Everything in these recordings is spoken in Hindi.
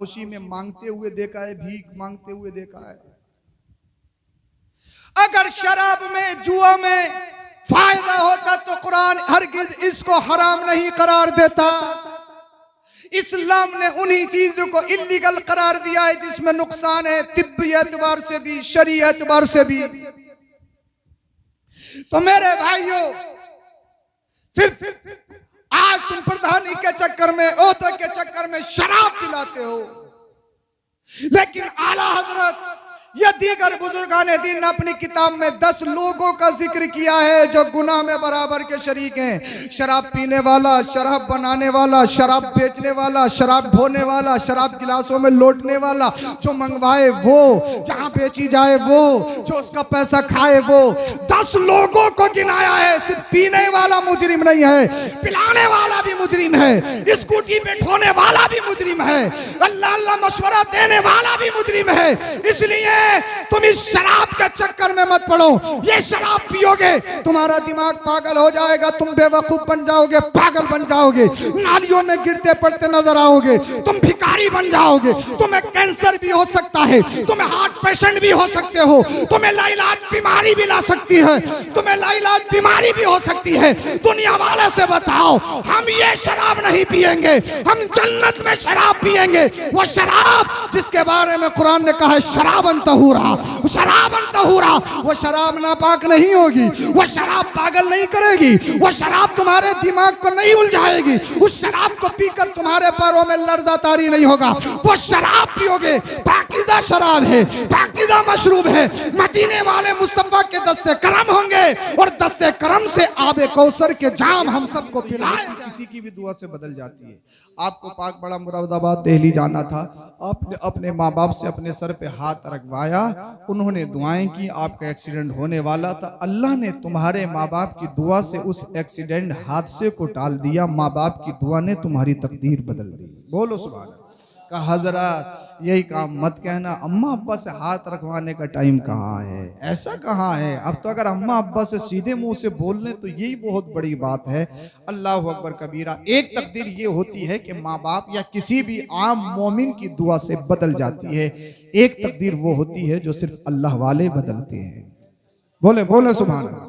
खुशी में मांगते हुए देखा है, भीख मांगते हुए देखा है। अगर शराब में, जुआ में फायदा होता तो कुरान हरगिज इसको हराम नहीं करार देता। इस्लाम ने उन्हीं चीजों को इल्लीगल करार दिया है जिसमें नुकसान है, तिब्बी एतबार से भी, शरी एतबार से भी। तो मेरे भाइयों, सिर्फ आज तुम प्रधानी के चक्कर में, ओहदे के चक्कर में शराब पिलाते हो, लेकिन आला हजरत या दीगर बुजुर्गाने दीन ने अपनी किताब में 10 लोगों का जिक्र किया है जो गुनाह में बराबर के शरीक हैं। शराब पीने वाला, शराब बनाने वाला, शराब बेचने वाला, शराब ढोने वाला, शराब गिलासों में लौटने वाला, जो मंगवाए वो, जहां बेची जाए वो, जो उसका पैसा खाए वो। 10 लोगों को गिनाया है। सिर्फ पीने वाला मुजरिम नहीं है, पिलाने वाला भी मुजरिम है, स्कूटी पे ढोने वाला भी मुजरिम है, अल्लाह अल्लाह मशवरा देने वाला भी मुजरिम है। इसलिए तुम इस शराब के चक्कर में मत पड़ो। ये शराब पियोगे तुम्हारा दिमाग पागल हो जाएगा, तुम बेवकूफ बन जाओगे, पागल बन जाओगे, नालियों में गिरते पड़ते नजर आओगे, तुम भिखारी बन जाओगे, तुम्हें कैंसर भी हो सकता है, तुम्हें हार्ट पेशेंट भी हो सकते हो, तुम्हें लाइलाज बीमारी भी ला सकती है, तुम्हें लाइलाज बीमारी भी हो सकती है। दुनिया वाले से बताओ, हम ये शराब नहीं पिएंगे, हम जन्नत में शराब पिएंगे। वो शराब जिसके बारे में कुरान ने कहा है शराबन तहूरा, शराबन तहूरा, वो शराब नापाक नहीं होगी, वो शराब पागल नहीं करेगी, वो शराब तुम्हारे दिमाग को नहीं उलझाएगी, उस शराब को पीकर तुम्हारे पैरों में लर्जा तारी नहीं होगा। वो शराब पियोगे, पाकीज़ा शराब है, पाकीज़ा मशरूब है, मदीने वाले मुस्तफा के दस्ते करम होंगे और दस्ते करम से आबे कौसर के जाम हम सबको पिलाएंगे। किसी की भी दुआ से बदल जाती है। आपको पाक बड़ा मुरादाबाद दिल्ली जाना था, आपने अपने माँ बाप से अपने सर पे हाथ रखवाया, उन्होंने दुआएं की, आपका एक्सीडेंट होने वाला था, अल्लाह ने तुम्हारे माँ बाप की दुआ से उस एक्सीडेंट हादसे को टाल दिया, माँ बाप की दुआ ने तुम्हारी तकदीर बदल दी। बोलो सुभान अल्लाह। कहा हजरत यही काम मत कहना, अम्मा अब्बा से हाथ रखवाने का टाइम कहाँ है, ऐसा कहाँ है। अब तो अगर अम्मा अब्बा से सीधे मुंह से बोल लें तो यही बहुत बड़ी बात है। अल्लाह अकबर कबीरा। एक तकदीर ये होती है कि माँ बाप या किसी भी आम मोमिन की दुआ से बदल जाती है, एक तकदीर वो होती है जो सिर्फ अल्लाह वाले बदलते हैं। बोले बोले सुभान अल्लाह।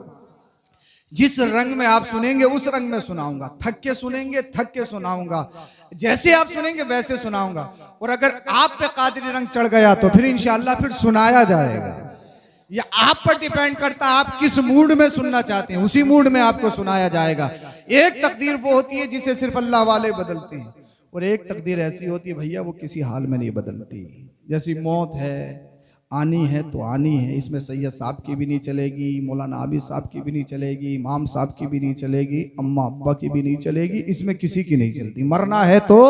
जिस रंग में आप सुनेंगे उस रंग में सुनाऊंगा, थक के सुनेंगे थक के सुनाऊंगा, जैसे आप सुनेंगे वैसे सुनाऊंगा। और अगर आप पे कादरी रंग चढ़ गया तो फिर इंशाअल्लाह फिर सुनाया जाएगा। ये आप पर डिपेंड करता है आप किस मूड में सुनना चाहते हैं, उसी मूड में आपको सुनाया जाएगा। एक तकदीर वो होती है जिसे सिर्फ अल्लाह वाले बदलते हैं, और एक तकदीर ऐसी होती है भैया वो किसी हाल में नहीं बदलती। जैसी मौत है, आनी है तो आनी है, इसमें सैयद साहब की भी नहीं चलेगी, मौलाना आबिद साहब की भी नहीं चलेगी, इमाम साहब की भी नहीं चलेगी, अम्मा अब्बा की भी नहीं चलेगी, इसमें किसी की नहीं चलती। मरना है तो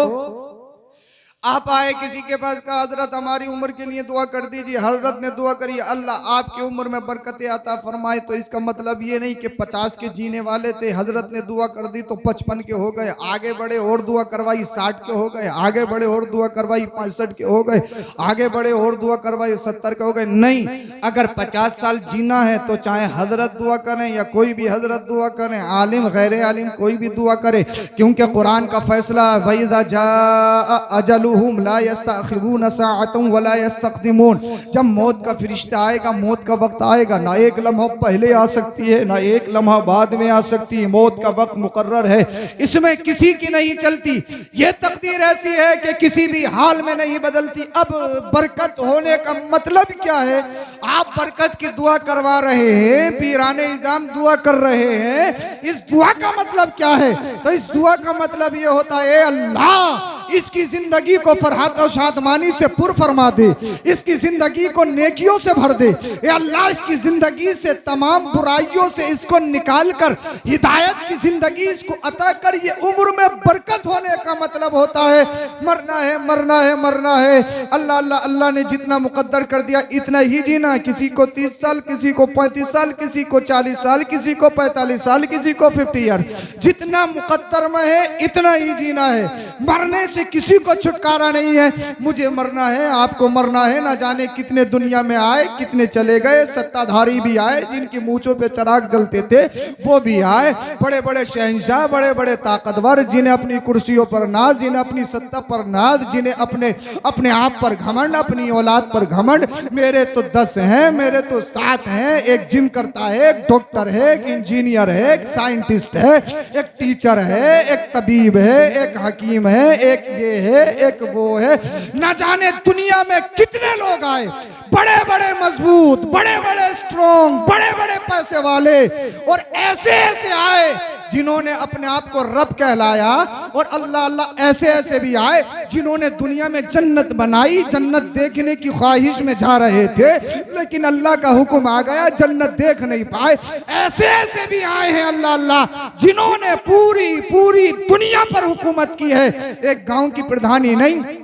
आप आए किसी के पास, कहा हजरत हमारी उम्र के लिए दुआ कर दीजिए, हजरत ने दुआ करी, अल्लाह आपकी उम्र में बरकतें अता फरमाए। तो इसका मतलब ये नहीं कि 50 के जीने वाले थे, हजरत ने दुआ कर दी तो 55 के हो गए, आगे बढ़े और दुआ करवाई 60 के हो गए, आगे बढ़े और दुआ करवाई 65 के हो गए, आगे बढ़े और दुआ करवाई 70 के हो गए। नहीं, अगर 50 साल जीना है तो चाहे हजरत दुआ करें या कोई भी हजरत दुआ करें, आलिम गैर आलिम कोई भी दुआ करे, क्योंकि कुरान का फैसला वइज़ा जाअ अजलु ला यस्तअखिरून साअतन वला यस्तक़दिमून। जब मौत का फरिश्ता आएगा, मौत का वक्त आएगा, ना एक लम्हा पहले आ सकती है ना एक लम्हा बाद में आ सकती है, मौत का वक्त मुकर्रर है, इसमें किसी की नहीं चलती। ये तकदीर ऐसी है कि किसी भी हाल में नहीं बदलती। अब बरकत होने का मतलब क्या है? आप बरकत की दुआ करवा रहे हैं, पीराने इज़ाम दुआ कर रहे हैं, इस दुआ का मतलब क्या है? तो इस दुआ का मतलब ये होता है अल्लाह इसकी जिंदगी को फरहत और शादमानी से पुर फरमा दे, इसकी जिंदगी को नेकियों से भर दे, ए अल्लाह इसकी जिंदगी से तमाम बुराइयों से इसको निकाल कर हिदायत की जिंदगी इसको अता कर। ये उम्र में बरकत होने का मतलब होता है मरना है, मरना है, मरना है। अल्लाह अल्लाह अल्लाह ने जितना मुकद्दर कर दिया इतना ही जीना जीना, किसी को 30 साल, किसी को 35 साल, किसी को 40 साल, किसी को 45 साल, किसी को 50 ईयर। जितना मुकद्दर में है इतना ही जीना है। मरने से किसी को छुटकारा नहीं है। मुझे मरना है, आपको मरना है। ना जाने कितने दुनिया में आए, कितने चले गए। सत्ताधारी भी आए, जिनकी मूंछों पे चिराग जलते थे वो भी आए। बड़े बड़े शहंशाह, बड़े बड़े ताकतवर, जिन्हें अपनी कुर्सियों पर नाज, जिन्हें अपनी सत्ता पर नाज, जिन्हें अपने आप पर घमंड, अपनी औलाद पर घमंड। मेरे तो 10 हैं, मेरे तो 7 हैं। एक जिम करता है, एक डॉक्टर है, एक इंजीनियर है, एक साइंटिस्ट है, एक टीचर है, एक तबीब है, एक हकीम है, एक ये है, एक वो है। न जाने दुनिया में कितने लोग आए, बड़े बड़े मजबूत, बड़े बड़े स्ट्रॉन्ग, बड़े बड़े पैसे वाले, और ऐसे ऐसे आए जिन्होंने अपने आप को रब कहलाया। और अल्लाह अल्लाह ऐसे ऐसे भी आए जिन्होंने दुनिया में जन्नत बनाई, जन्नत देखने की ख्वाहिश में जा रहे थे, लेकिन अल्लाह का हुक्म आ गया, जन्नत देख नहीं पाए। ऐसे ऐसे भी आए हैं अल्लाह अल्लाह जिन्होंने पूरी पूरी दुनिया पर हुकूमत की है। एक गांव की प्रधानी नहीं,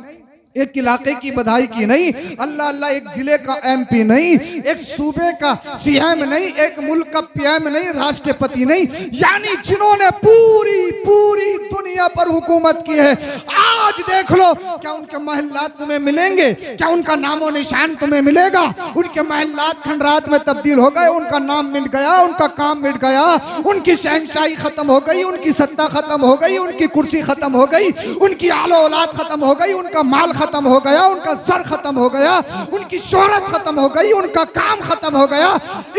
एक इलाके की बधाई की नहीं, अल्लाह अल्लाह एक जिले का एमपी नहीं, एक सूबे का सीएम नहीं, एक मुल्क का पीएम नहीं, राष्ट्रपति नहीं, यानी जिन्होंने पूरी पूरी दुनिया पर हुकूमत की है। आज देख लो, क्या उनके महल्लात तुम्हें मिलेंगे? क्या उनका नामो निशान तुम्हें मिलेगा? उनके महल्लात खंडरात में तब्दील हो गए, उनका नाम मिट गया, उनका काम मिट गया, उनकी शहंशाही खत्म हो गई, उनकी सत्ता खत्म हो गई, उनकी कुर्सी खत्म हो गई, उनकी आलो औलाद खत्म हो गई, उनका माल खत्म हो गया, उनका सर खत्म हो गया, उनकी शोहरत खत्म हो गई, उनका काम खत्म हो गया।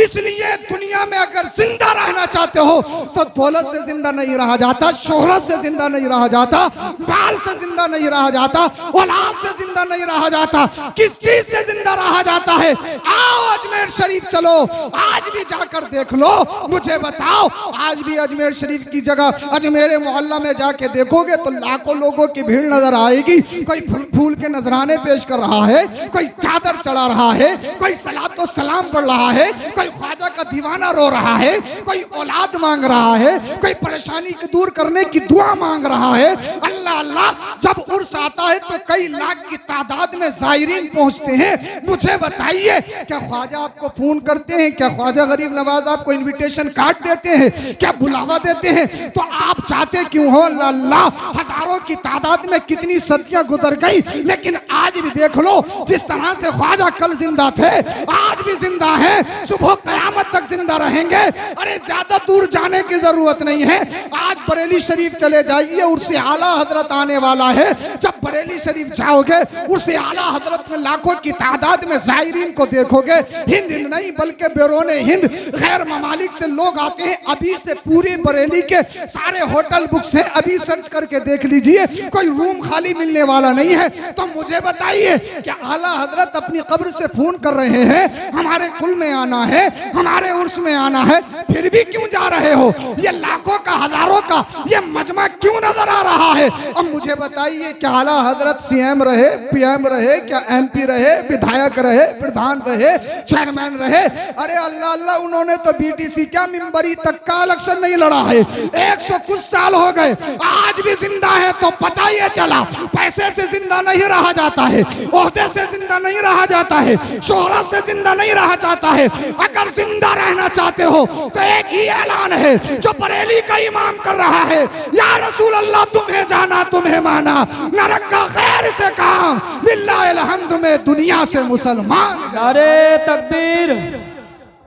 इसलिए दुनिया में अगर जिंदा रहना चाहते हो तो दौलत से जिंदा नहीं रहा जाता, शोहरत से जिंदा नहीं रहा जाता, माल से जिंदा नहीं रहा जाता, औलाद से जिंदा नहीं रहा जाता। किस चीज से जिंदा रहा जाता है? आओ अजमेर शरीफ चलो, आज भी जाकर देख लो, मुझे बताओ। आज भी अजमेर शरीफ की जगह अजमेर मोहल्ला में जाके देखोगे तो लाखों लोगों की भीड़ नजर आएगी। कोई फूल के नजराने पेश कर रहा है, कोई चादर चढ़ा रहा है, कोई सलातो सलाम पढ़ रहा है, कोई ख्वाजा का दीवाना रो रहा है, कोई औलाद मांग रहा है, कोई परेशानी को दूर करने की दुआ मांग रहा है। अल्लाह अल्लाह, जब उर्स आता है तो कई लाख की तादाद में ज़ायरीन पहुंचते हैं। मुझे बताइए, क्या ख्वाजा आपको फोन करते हैं? क्या ख्वाजा गरीब नवाज आपको इन्विटेशन कार्ड देते हैं? क्या बुलावा देते हैं? तो आप चाहते क्यों हो? अल्लाह, हजारों की तादाद में कितनी सदियां गुजर गई, लेकिन आज भी देख लो, जिस तरह से ख्वाजा कल जिंदा थे, आज भी जिंदा है, सुबह कयामत तक जिंदा रहेंगे। अरे ज्यादा दूर जाने की जरूरत नहीं है, आज बरेली शरीफ चले जाइए, उससे आला हजरत आने वाला है। जब बरेली शरीफ जाओगे, उससे आला हजरत में लाखों की तादाद में ज़ायरीन को देखोगे। हिंद नहीं बल्कि बैरून हिंद गैर ममालिक से लोग आते हैं। अभी से पूरी बरेली के सारे होटल बुक्स हैं, अभी सर्च करके देख लीजिए, कोई रूम खाली मिलने वाला नहीं है। तो मुझे बताइए, क्या आला हजरत अपनी कब्र से फोन कर रहे हैं, हमारे कुल में आना है, हमारे उर्स में आना है, फिर भी क्यों जा रहे हो? ये लाखों का, हजारों का ये मजमा क्यों नजर आ रहा है? अब मुझे बताइए, क्या आला हजरत सीएम रहे, पीएम रहे, क्या एमपी रहे, विधायक रहे, प्रधान रहे, चेयरमैन रहे? अरे अल्लाह अल्लाह, उन्होंने तो बीटीसी क्या मिंबरी तक का इलेक्शन नहीं लड़ा है। 100 कुछ साल हो गए, आज भी जिंदा है। तो पता ये चला, पैसे से जिंदा नहीं रहा जाता है, ओहदे से जिंदा नहीं रहा जाता है, शोहरत से जिंदा नहीं रहा जाता है। अगर जिंदा रहना चाहते हो तो एक ही ऐलान है जो बरेली का इमाम कर रहा है, या रसूल अल्लाह, तुम्हें जाना तुम्हें माना, न रखा खैर से काम, लिल्लाहिल हम्द में दुनिया से मुसलमान। नारे तकबीर,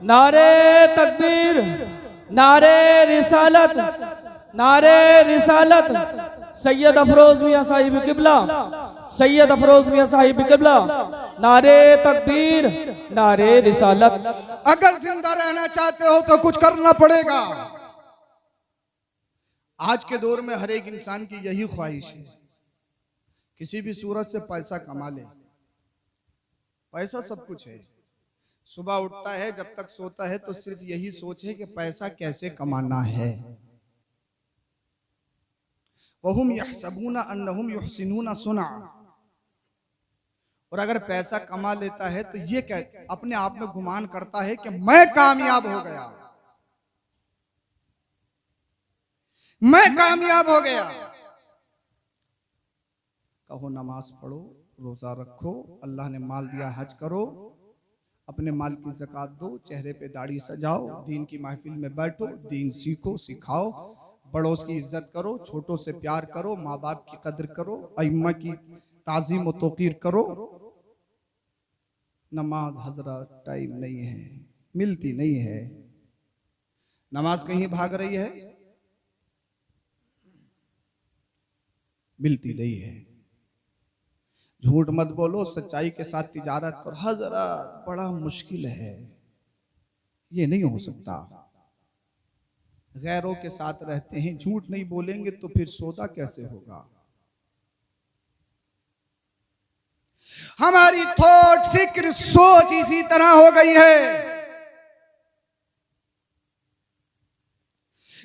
नारे तकबीर, नारे रिसालत, नारे रिसालत। सैयद अफरोज मियां साहिब किबला, सैयद अफरोज मियां साहिब किबला, नारे तकबीर, नारे रिसालत। अगर जिंदा रहना चाहते हो तो कुछ करना पड़ेगा। आज के दौर में हर एक इंसान की यही ख्वाहिश है, किसी भी सूरत से पैसा कमा ले। पैसा सब कुछ है। सुबह उठता है, जब तक सोता है तो सिर्फ यही सोच है कि पैसा कैसे कमाना है। वहुम यहसबूना अन्नहुम युहसिनूना सुना। और अगर पैसा कमा लेता है तो ये अपने आप में गुमान करता है कि मैं कामयाब हो गया, मैं कामयाब हो गया। कहो नमाज पढ़ो, रोजा रखो, अल्लाह ने माल दिया हज करो, अपने माल की ज़कात दो, चेहरे पे दाढ़ी सजाओ, दीन की महफिल में बैठो, दीन सीखो, सिखाओ, बड़ों की इज्जत करो, छोटों से प्यार करो, माँ बाप की कदर करो, अइम्मा की ताज़ीम व तौक़ीर करो। नमाज हजरत टाइम नहीं है, मिलती नहीं है। नमाज कहीं भाग रही है, मिलती नहीं है। झूठ मत बोलो, सच्चाई के साथ तिजारत करो। हजरत बड़ा मुश्किल है, ये नहीं हो सकता। गैरों के साथ रहते हैं, झूठ नहीं बोलेंगे तो फिर सौदा कैसे होगा। हमारी थॉट, फिक्र, सोच इसी तरह हो गई है।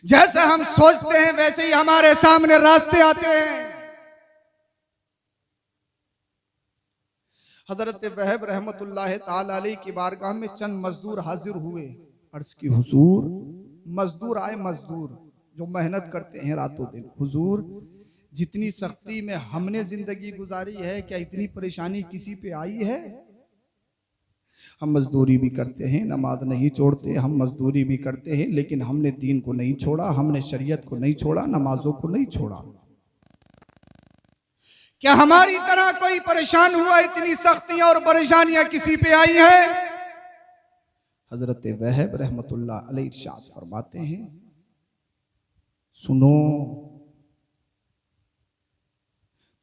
जैसे हम सोचते हैं वैसे ही हमारे सामने रास्ते आते हैं। हजरत वहब रहमतुल्लाह ताला अलैहि की बारगाह में चंद मजदूर हाजिर हुए। अर्ज की हुजूर, मजदूर आए, मजदूर जो मेहनत करते हैं रातों दिन। हुजूर, जितनी सख्ती में हमने जिंदगी गुजारी है, क्या इतनी परेशानी किसी पे आई है? हम मजदूरी भी करते हैं, नमाज नहीं छोड़ते, हम मजदूरी भी करते हैं, लेकिन हमने दीन को नहीं छोड़ा, हमने शरीयत को नहीं छोड़ा, नमाजों को नहीं छोड़ा। क्या हमारी तरह कोई परेशान हुआ? इतनी सख्तियां और परेशानियां किसी पे आई हैं? हजरत वहब रहमतुल्लाह अलैहि इरशाद फरमाते हैं, सुनो,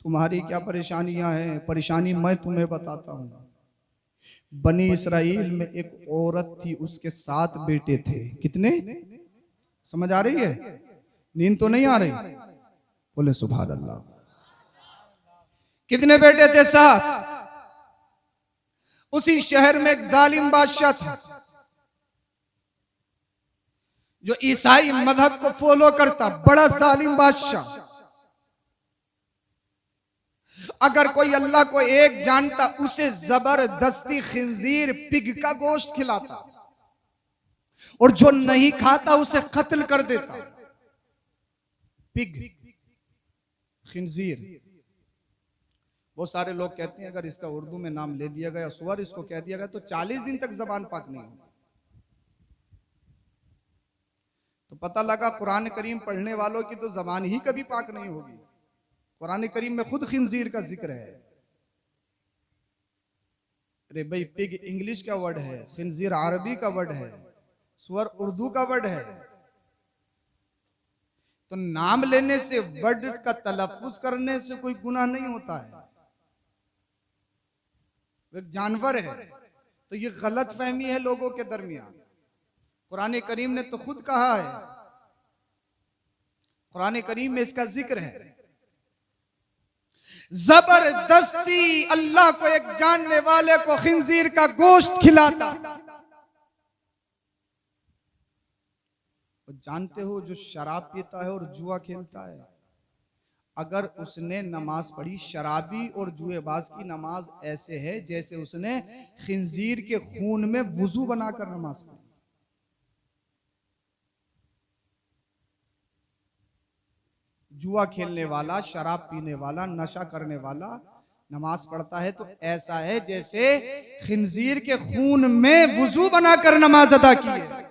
तुम्हारी क्या परेशानियां हैं? परेशानी मैं तुम्हें बताता हूं। बनी इसराइल में एक औरत थी, उसके 7 बेटे थे। कितने? समझ आ रही है? नींद तो नहीं आ रही? बोले सुभान अल्लाह। कितने बेटे थे? 7। उसी शहर में एक जालिम बादशाह था जो ईसाई मजहब को फॉलो करता, बड़ा जालिम बादशाह। अगर कोई अल्लाह को एक जानता, उसे जबरदस्ती खिंजीर, पिग का गोश्त खिलाता, और जो नहीं खाता उसे कत्ल कर देता। पिग, खिंजीर। बहुत सारे लोग कहते हैं अगर इसका उर्दू में नाम ले दिया गया, सुअर इसको कह दिया गया, तो 40 दिन तक जबान पाक नहीं होगी। तो पता लगा कुरान करीम पढ़ने वालों की तो जबान ही कभी पाक नहीं होगी। कुरान करीम में खुद खिंजीर का जिक्र है। अरे भाई, पिग इंग्लिश का वर्ड है, खिंजीर अरबी का वर्ड है, सुअर उर्दू का वर्ड है। तो नाम लेने से, वर्ड का तलफ्फुज करने से कोई गुनाह नहीं होता है। वो एक जानवर है। तो ये गलत फहमी है लोगों के दरमियान। कुरान करीम ने तो खुद कहा है, कुरान करीम में इसका जिक्र है। जबरदस्ती अल्लाह को एक जानने वाले को खिंजीर का गोश्त खिलाता। जानते हो, जो शराब पीता है और जुआ खेलता है, अगर उसने नमाज पढ़ी, शराबी और जुएबाज की नमाज ऐसे है जैसे उसने खिंजीर के खून में वुजू बनाकर नमाज पढ़ी। जुआ खेलने वाला, शराब पीने वाला, नशा करने वाला नमाज पढ़ता है तो ऐसा है जैसे खिंजीर के खून में वुजू बनाकर नमाज अदा की है।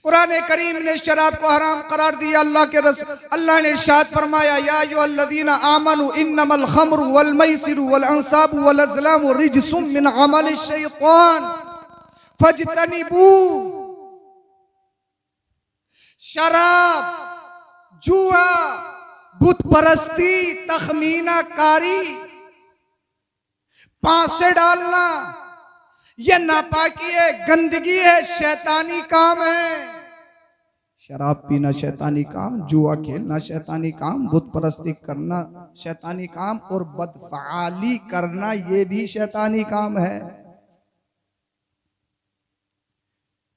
कुरान करीम ने शराब को हराम करार दिया। अल्लाह ने इरशाद फरमाया, या अय्युहल्लज़ीना आमनू इन्नमल खम्रु वल मैसिरु वल अंसाबु वल अज़लामु रिज्सुम मिन अमलिश शैतान फज्तनिबू। शराब, जुआ, बुत परस्ती, तखमीना कारी, पांसे डालना, यह नापाकी है, गंदगी है, शैतानी काम है। शराब पीना शैतानी काम, जुआ खेलना शैतानी काम, बुत परस्ती करना शैतानी काम, और बदफआली करना ये भी शैतानी काम है।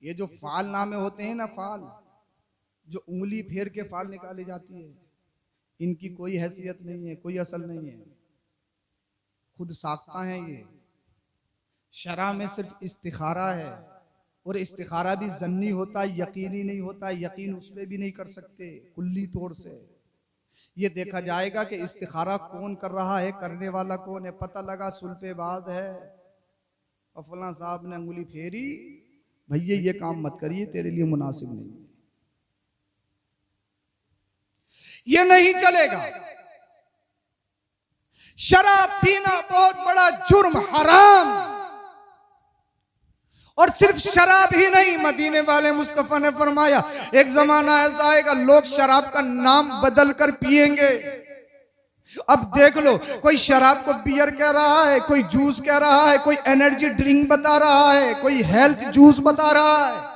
ये जो फाल नामे होते हैं ना, फाल जो उंगली फेर के फाल निकाली जाती है, इनकी कोई हैसियत नहीं है, कोई असल नहीं है, खुद साख्ता है ये। शरा में सिर्फ इस्तिखारा है, और इस्तिखारा भी जन्नी होता है, यकीनी नहीं होता। यकीन उस पर भी नहीं कर सकते कुल्ली तौर से। ये देखा जाएगा कि इस्तिखारा कौन कर रहा है, करने वाला कौन है। पता लगा सुल्फेबाज है और फलां साहब ने अंगुली फेरी, भैया ये काम मत करिए, तेरे लिए मुनासिब नहीं, ये नहीं चलेगा। शराब पीना बहुत बड़ा जुर्म, हराम। और सिर्फ शराब ही नहीं, मदीने वाले मुस्तफा ने फरमाया एक जमाना ऐसा आएगा लोग शराब का नाम बदल कर पिएंगे। अब देख लो, कोई शराब को बियर कह रहा है, कोई जूस कह रहा है, कोई एनर्जी ड्रिंक बता रहा है, कोई हेल्थ जूस बता रहा है।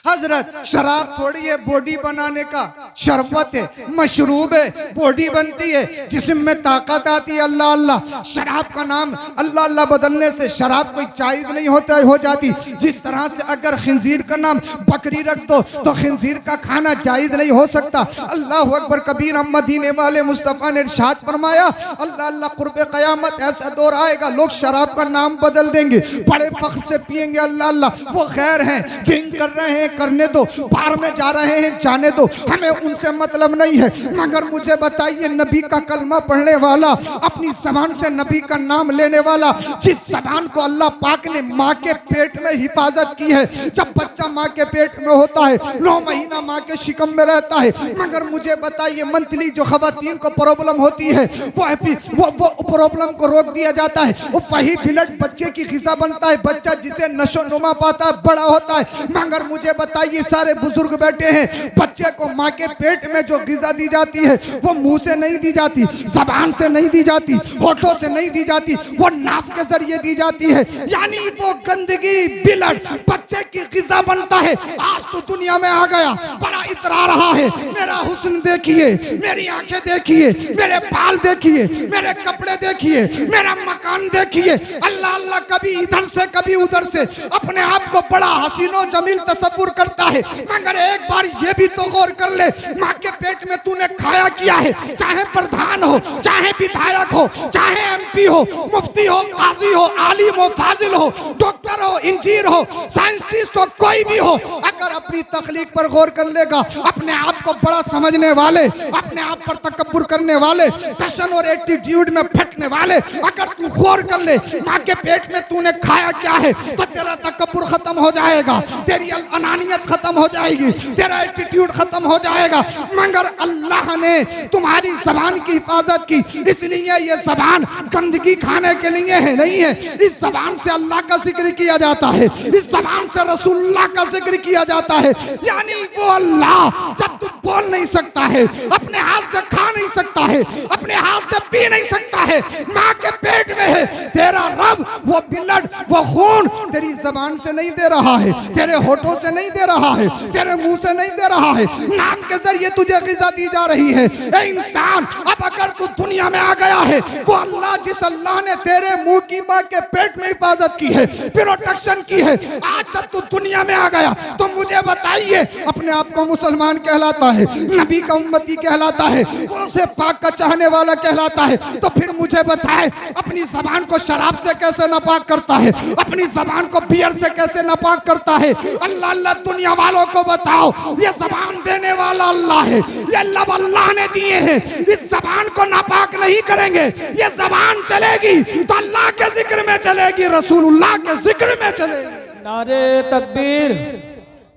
हजरत शराब थोड़ी है बॉडी बनाने का, शरबत है, मशरूब है, बॉडी बनती है, जिस्म में ताकत आती है। अल्लाह अल्लाह, शराब का नाम अल्लाह अल्लाह बदलने से शराब कोई जायज नहीं होता हो जाती। जिस तरह से अगर खिंजीर का नाम बकरी रख दो तो खिंजीर का खाना जायज नहीं हो सकता। अल्लाह अकबर कबीर। मदीने वाले मुस्तफा ने इरशाद फरमाया अल्लाह अल्लाह, कुर्बे क़यामत ऐसा दौर आएगा लोग शराब का नाम बदल देंगे, बड़े फख्र से पिएंगे। अल्लाह अल्लाह, वो खैर हैं, ड्रिंक कर रहे हैं करने दो, बाहर में जा रहे हैं जाने दो, हमें उनसे मतलब नहीं है। मगर मुझे बताइए, नबी का कलमा पढ़ने वाला, अपनी जबान से नबी का नाम लेने वाला, जिस जबान को अल्लाह पाक ने माँ के पेट में हिफाजत की है, जब बच्चा माँ के पेट में होता है 9 महीना माँ के शिकम में रहता है। मगर मुझे बताइए, मंथली जो खवातीन को प्रॉब्लम होती है वो प्रॉब्लम को रोक दिया जाता है, वो वही ब्लड बच्चे की ग़िज़ा बनता है, बच्चा जिसे नशो नुमा पाता है, बड़ा होता है। मगर मुझे बताइए, सारे बुजुर्ग बैठे हैं, बच्चे को माँ के पेट में जो ग़िज़ा दी जाती है वो मुंह से नहीं दी जाती, जबान से नहीं दी जाती, होठों से नहीं दी जाती, वो नाक के जरिए दी जाती है। यानी वो गंदगी ब्लड बच्चे की ग़िज़ा बनता है। आज तो दुनिया में आ गया, बड़ा इतरा रहा है, मेरा हुस्न देखिए, मेरी आंखें देखिए, मेरे बाल देखिए, मेरे कपड़े देखिए, मेरा मकान देखिए। अल्लाह अल्लाह, कभी इधर से कभी उधर से अपने आप को बड़ा हसीनो जमील तसव्वुर करता है। मगर एक बार ये भी तो गौर कर ले, माँ के पेट में तूने खाया किया है, चाहे प्रधान हो, चाहे विधायक हो, चाहे MP हो, मुफ्ती हो, काजी हो, आलिम हो, फाजिल हो, डॉक्टर हो, इंजीनियर हो, साइंटिस्ट हो, कोई भी हो, अगर अपनी तखलीक पर गौर कर लेगा, अपने आप को बड़ा समझने वाले, अपने आप पर तकब्बुर करने वाले, टशन और एटीट्यूड में फटने वाले, अगर तू गौर कर ले माँ के पेट में तूने खाया क्या है, तो तेरा तकब्बुर खत्म हो जाएगा, तेरी अनानियत खत्म हो जाएगी, तेरा एटीट्यूड खत्म हो जाएगा। मगर अल्लाह ने तुम्हारी जबान की हिफाजत की, इसलिए ये जबान गंदगी खाने के लिए है नहीं है। इस जबान से अल्लाह का जिक्र किया जाता है, इस जबान से रसूलुल्लाह का जिक्र किया जाता है। यानी वो अल्लाह जब तू बोल नहीं सकता है, अपने हाथ से खा नहीं सकता है, अपने हाथ से पी नहीं सकता है, माँ के पेट में है, तेरा रब वो ब्लड वो खून तेरी जबान से नहीं दे रहा है, तेरे होठों से नहीं दे रहा है, तेरे मुंह से नहीं दे रहा है, नाम के जरिए तुझे ग़िज़ा दी जा रही है। ए इंसान, अब अगर तू दुनिया में आ गया है, वो अल्लाह जिस अल्लाह ने तेरे मुंह की माँ के पेट में हिफाजत की है, प्रोटेक्शन की है, आज जब तू दुनिया में आ गया तो मुझे बताइए, अपने आप को मुसलमान कहलाता है, नबी का उम्मती कहलाता है, उसे पाक का चाहने वाला कहलाता है, तो फिर मुझे बताए अपनी जबान को शराब से कैसे नापाक करता है, अपनी जबान को बियर से कैसे नापाक करता है। अल्लाह अल्लाह, दुनिया वालों को बताओ, ये जबान देने वाला अल्लाह है, ये लब अल्लाह ने दिए हैं, इस जबान को नापाक नहीं करेंगे, ये जबान चलेगी तो अल्लाह के जिक्र में चलेगी, रसूलुल्लाह के जिक्र में चलेगी। नारे तकबीर,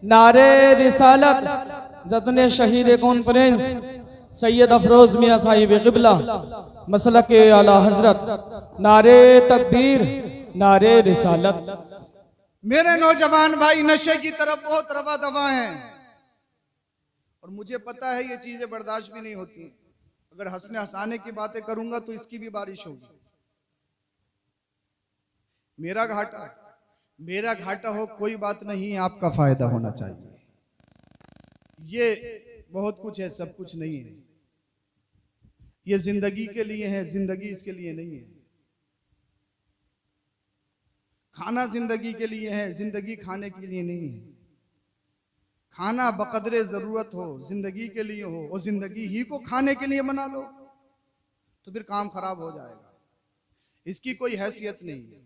नारे रिसालत, जतने शहीद कॉन्फ्रेंस सैयद अफरोज मियाँ साहिब क़िबला मसलक के आला हजरत, नारे तकबीर, नारे रिसालत। मेरे नौजवान भाई, नशे की तरफ बहुत रवा दवा हैं और मुझे पता है ये चीजें बर्दाश्त भी नहीं होती। अगर हंसने हंसाने की बातें करूंगा तो इसकी भी बारिश होगी। मेरा घाटा हो कोई बात नहीं, आपका फायदा होना चाहिए। ये बहुत कुछ है, सब कुछ नहीं है। ये जिंदगी के लिए है, जिंदगी इसके लिए नहीं है। खाना जिंदगी के लिए है, जिंदगी खाने के लिए नहीं है। खाना बकदरे जरूरत हो, जिंदगी के लिए हो, और जिंदगी ही को खाने के लिए बना लो तो फिर काम खराब हो जाएगा। इसकी कोई हैसियत नहीं है,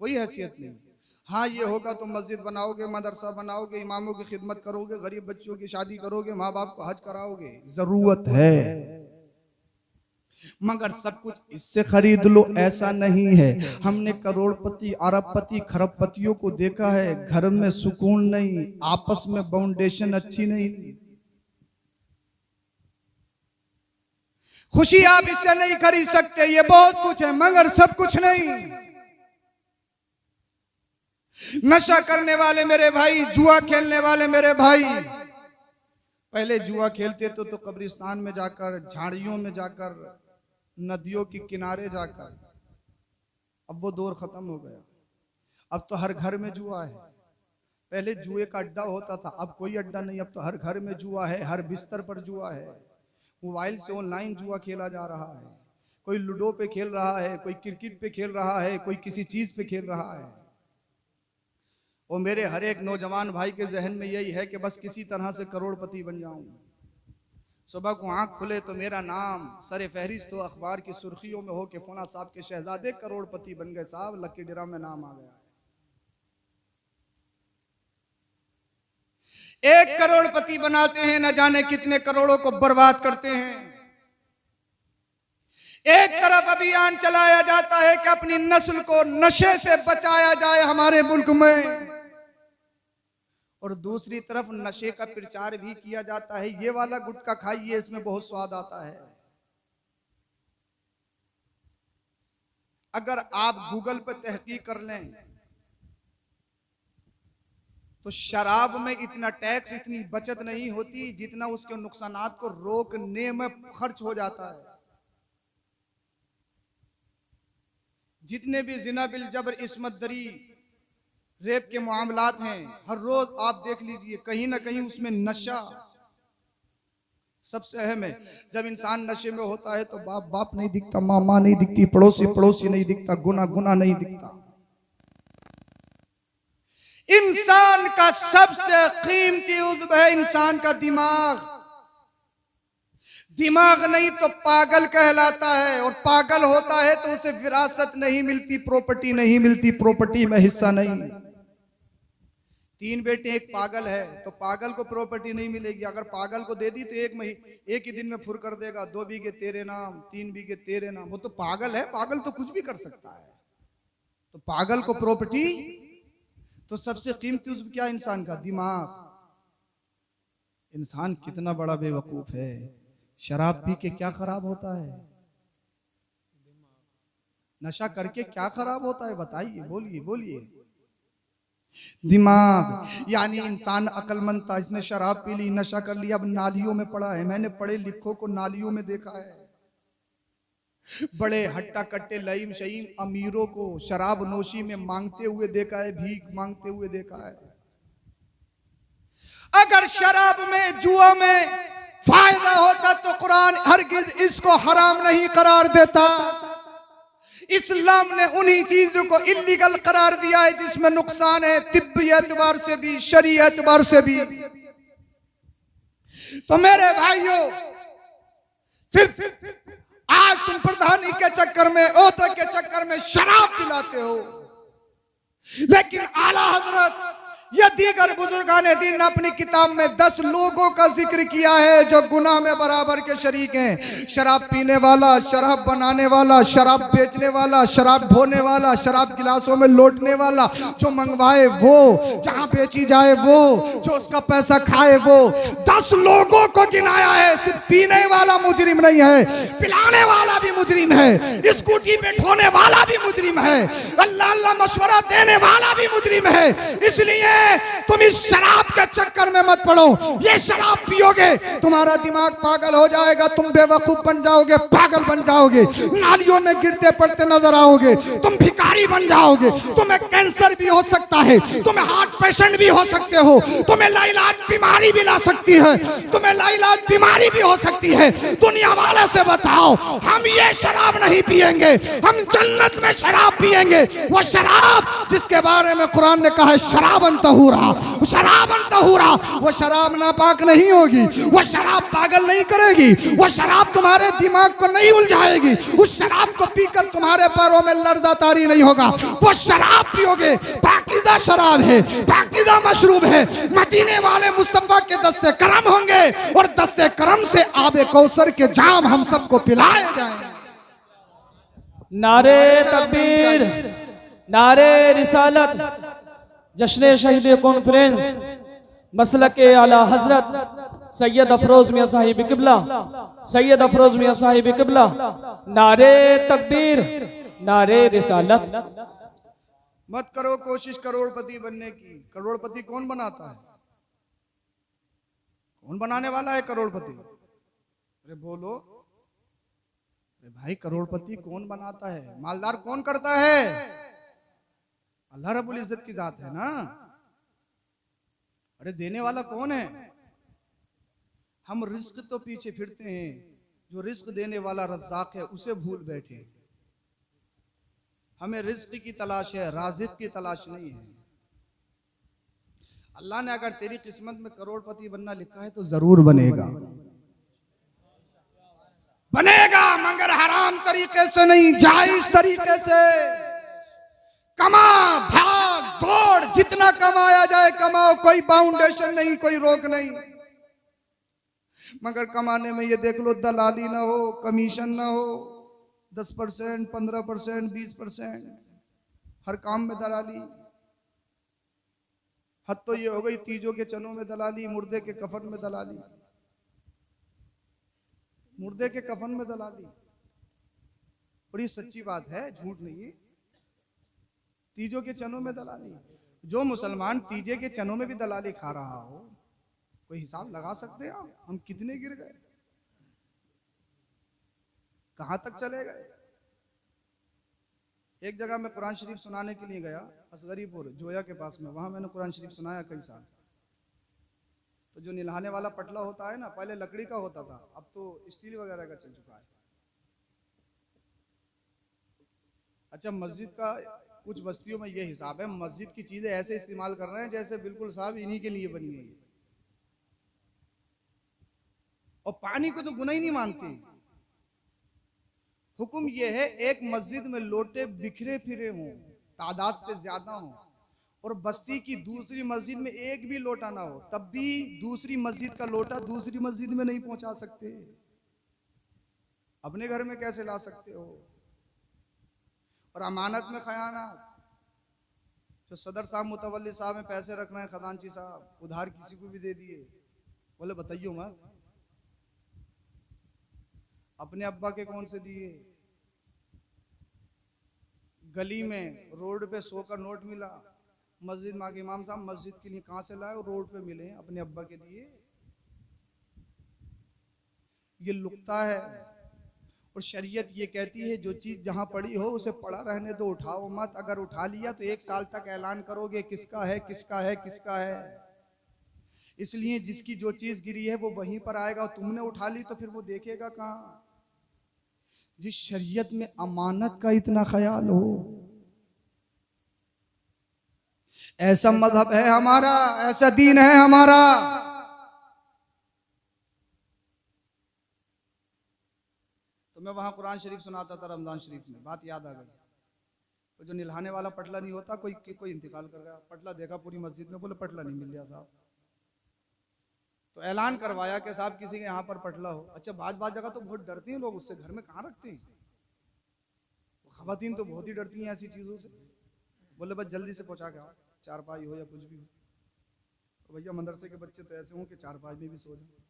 कोई हैसियत नहीं। हाँ ये होगा तो मस्जिद बनाओगे, मदरसा बनाओगे, इमामों की खिदमत करोगे, गरीब बच्चों की शादी करोगे, माँ बाप को हज कराओगे, जरूरत है। मगर सब कुछ इससे खरीद लो ऐसा नहीं है। हमने करोड़पति, अरबपति, खरबपतियों को देखा है, घर में सुकून नहीं, आपस में फाउंडेशन अच्छी नहीं। खुशी आप इससे नहीं खरीद सकते, ये बहुत कुछ है मगर सब कुछ नहीं। नशा करने वाले मेरे भाई, जुआ खेलने वाले मेरे भाई, पहले जुआ खेलते तो कब्रिस्तान में जाकर, झाड़ियों में जाकर, नदियों के किनारे जाकर। अब वो दौर खत्म हो गया, अब तो हर घर में जुआ है। पहले जुए का अड्डा होता था, अब कोई अड्डा नहीं, अब तो हर घर में जुआ है, हर बिस्तर पर जुआ है। मोबाइल से ऑनलाइन जुआ खेला जा रहा है, कोई लूडो पे खेल रहा है, कोई क्रिकेट पे खेल रहा है, कोई किसी चीज पे खेल रहा है। और मेरे हर एक नौजवान भाई के जहन में यही है कि बस किसी तरह से करोड़पति बन जाऊं। सुबह को आंख खुले तो मेरा नाम सरे फहरिस्त हो, अखबार की सुर्खियों में हो कि फौना साहब के शहजादे करोड़पति बन गए, साहब लकी ड्रा में नाम आ गया। 1 करोड़पति बनाते हैं, न जाने कितने करोड़ों को बर्बाद करते हैं। एक तरफ अभियान चलाया जाता है कि अपनी नस्ल को नशे से बचाया जाए हमारे मुल्क में, और दूसरी तरफ नशे का प्रचार भी किया जाता है, ये वाला गुटखा खाइए, इसमें बहुत स्वाद आता है। अगर आप गूगल पर तहकीक कर लें तो शराब में इतना टैक्स, इतनी बचत नहीं होती जितना उसके नुकसानात को रोकने में खर्च हो जाता है। जितने भी जिना बिल जबर, इस्मत दरी, रेप के मामलात हैं, हर रोज आप देख लीजिए कहीं ना कहीं उसमें नशा सबसे अहम है। जब इंसान नशे में होता है तो बाप बाप नहीं दिखता, माँ माँ नहीं दिखती, पड़ोसी पड़ोसी नहीं दिखता, गुना गुना नहीं दिखता। इंसान का सबसे कीमती उज़्व है इंसान का दिमाग। दिमाग नहीं तो पागल कहलाता है, और पागल होता है तो उसे विरासत नहीं मिलती, प्रॉपर्टी नहीं मिलती, प्रॉपर्टी में हिस्सा नहीं। 3 बेटे, एक पागल है तो पागल को प्रॉपर्टी नहीं मिलेगी। अगर पागल को दे दी तो एक ही दिन में फुर कर देगा, 2 बीघे तेरे नाम, 3 बीघे तेरे नाम। वो तो पागल है, पागल तो कुछ भी कर सकता है, तो पागल को प्रॉपर्टी। तो सबसे कीमती उज़्व क्या इंसान का? दिमाग। इंसान कितना बड़ा बेवकूफ है। शराब पी के क्या खराब होता है? नशा करके क्या खराब होता है? बताइए, बोलिए बोलिए। दिमाग। यानी इंसान अक्लमंद था, इसने शराब पी ली, नशा कर लिया, अब नालियों में पड़ा है। मैंने पढ़े लिखों को नालियों में देखा है। बड़े हट्टा कट्टे लईम शईम अमीरों को शराब नोशी में मांगते हुए देखा है, भीख मांगते हुए देखा है। अगर शराब में, जुआ में फायदा होता तो कुरान हरगिज इसको हराम नहीं करार देता। इस्लाम ने उन्हीं चीजों को इल्लीगल करार दिया है जिसमें नुकसान है, तिब्बी एतबार से भी, शरी एतबार से भी। तो मेरे भाइयों, सिर्फ आज तुम प्रधानी के चक्कर में, ओहदे के चक्कर में शराब पिलाते हो, लेकिन आला हजरत या दीगर बुजुर्गाने दीन ने अपनी किताब में 10 लोगों का जिक्र किया है जो गुनाह में बराबर के शरीक हैं। शराब पीने वाला, शराब बनाने वाला, शराब बेचने वाला, शराब ढोने वाला, शराब गिलासों में लौटने वाला, जो मंगवाए वो, जहां बेची जाए वो, जो उसका पैसा खाए वो। 10 लोगों को गिनाया है। सिर्फ पीने वाला मुजरिम नहीं है, पिलाने वाला भी मुजरिम है, स्कूटी पे ढोने वाला भी मुजरिम है, अल्लाह अल्लाह मशवरा देने वाला भी मुजरिम है। इसलिए तुम इस शराब के चक्कर में मत पड़ो। ये शराब पियोगे तुम्हारा दिमाग पागल हो जाएगा, तुम बेवकूफ बन जाओगे, पागल बन जाओगे, नालियों में गिरते पड़ते नजर आओगे, तुम भिखारी बन जाओगे, तुम्हें कैंसर भी हो सकता है, तुम्हें हार्ट पेशेंट भी हो सकते हो, तुम्हें लाइलाज बीमारी भी ला सकती है, तुम्हें लाइलाज बीमारी भी हो सकती है। दुनिया वाले से बताओ, हम ये शराब नहीं पिएंगे, हम जन्नत में शराब पिएंगे। वो शराब जिसके बारे में कुरान ने कहा है शराबन तहूरा, शराबन तहूरा, वो शराब नापाक नहीं होगी, वो शराब पागल नहीं करेगी, वो शराब तुम्हारे दिमाग को नहीं उलझाएगी, उस शराब को पीकर तुम्हारे पैरों में लर्जा तारी नहीं होगा। वो शराब पियोगे, पाकीज़ा शराब है, पाकीज़ा मशरूब है, मदीने वाले मुस्तफा के दस्ते करम होंगे और दस्ते करम से आबे कौसर के जाम हम सबको पिलाए जाएंगे। नारे तकबीर, नारे रिसालत, जश्न शहीद कॉन्फ्रेंस मसलक आला हजरत सैयद अफरोज मियां साहिब किबला, सैयद अफरोज मियां साहिब किबला, नारे तकबीर, नारे रिसालत। मत करो कोशिश करोड़पति बनने की। करोड़पति कौन बनाता है? कौन बनाने वाला है करोड़पति? अरे बोलो, अरे भाई करोड़पति कौन बनाता है? मालदार कौन करता है? अल्लाह रब्बुल इज्जत की जात है ना। अरे देने वाला कौन है? हम रिस्क तो पीछे फिरते हैं, जो रिस्क देने वाला रज़्ज़ाक़ है उसे भूल बैठे। हमें रिस्क की तलाश है, राज़िक़ की तलाश नहीं है। अल्लाह ने अगर तेरी किस्मत में करोड़पति बनना लिखा है तो जरूर बनेगा, बनेगा, मगर हराम तरीके से नहीं, जायज तरीके से। कमा, भाग, दौड़, जितना कमाया जाए कमाओ, कोई बाउंडेशन नहीं, कोई रोक नहीं। मगर कमाने में ये देख लो दलाली ना हो, कमीशन ना हो, 10%, 15%, 20%, हर काम में दलाली। हद तो ये हो गई तीजों के चनों में दलाली, मुर्दे के कफन में दलाली, मुर्दे के कफन में दलाली। बड़ी सच्ची बात है, झूठ नहीं। तीजों के चनों में दलाली। जो मुसलमान तीजे के चनों में भी दलाली खा रहा हो, कोई हिसाब लगा सकते हैं आप? हम कितने गिर गए, कहां तक चले गए। एक जगह मैं कुरान शरीफ सुनाने के लिए गया, असगरीपुर जोया के पास में, वहां मैंने कुरान शरीफ सुनाया कई साल। तो जो निल्हाने वाला पटला होता है ना, पहले लकड़ी का होता था, अब तो स्टील वगैरह का चल चुका है। अच्छा, मस्जिद का कुछ बस्तियों में ये हिसाब है, मस्जिद की चीजें ऐसे इस्तेमाल कर रहे हैं जैसे बिल्कुल साहब इन्हीं के लिए बनी है। और पानी को तो गुना ही नहीं मानती। हुक्म यह है एक मस्जिद में लोटे बिखरे फिरे हों, तादाद से ज्यादा हों, और बस्ती की दूसरी मस्जिद में एक भी लोटा ना हो, तब भी दूसरी मस्जिद का लोटा दूसरी मस्जिद में नहीं पहुंचा सकते। अपने घर में कैसे ला सकते हो? और अमानत में खयानत। जो सदर साहब मुतवल्ली साहब में पैसे रख रहे हैं, खजांची साहब उधार किसी को भी दे दिए, बोले बताइयो मत, अपने अब्बा के कौन से दिए? गली में रोड पे 100 का नोट मिला, मस्जिद में आके इमाम साहब मस्जिद के लिए कहां से लाए? और रोड पे मिले, अपने अब्बा के दिए। ये लुकता है। और शरीयत ये कहती है जो चीज जहां पड़ी हो उसे पड़ा रहने दो, उठाओ मत। अगर उठा लिया तो 1 साल तक ऐलान करोगे किसका है, किसका है, किसका है। इसलिए जिसकी जो चीज गिरी है वो वहीं पर आएगा। तुमने उठा ली तो फिर वो देखेगा कहां? जिस शरीयत में अमानत का इतना ख्याल हो, ऐसा मजहब है हमारा, ऐसा दीन है हमारा। तो मैं वहां कुरान शरीफ सुनाता था रमजान शरीफ में, बात याद आ गई। तो जो निल्हाने वाला पटला नहीं होता, कोई इंतकाल कर गया, पटला देखा पूरी मस्जिद में, बोले पटला नहीं मिल रहा साहब। तो ऐलान करवाया कि साहब किसी के यहाँ पर पटला हो। अच्छा, बात जगह तो बहुत डरती हैं लोग उससे, घर में कहाँ रखते हैं। खवातीन तो बहुत ही डरती हैं ऐसी चीजों से। बोले बस जल्दी से पहुंचा के आओ, चारपाई हो या कुछ भी हो। तो भैया मदरसे के बच्चे तो ऐसे हों कि चारपाई में भी सो जाए।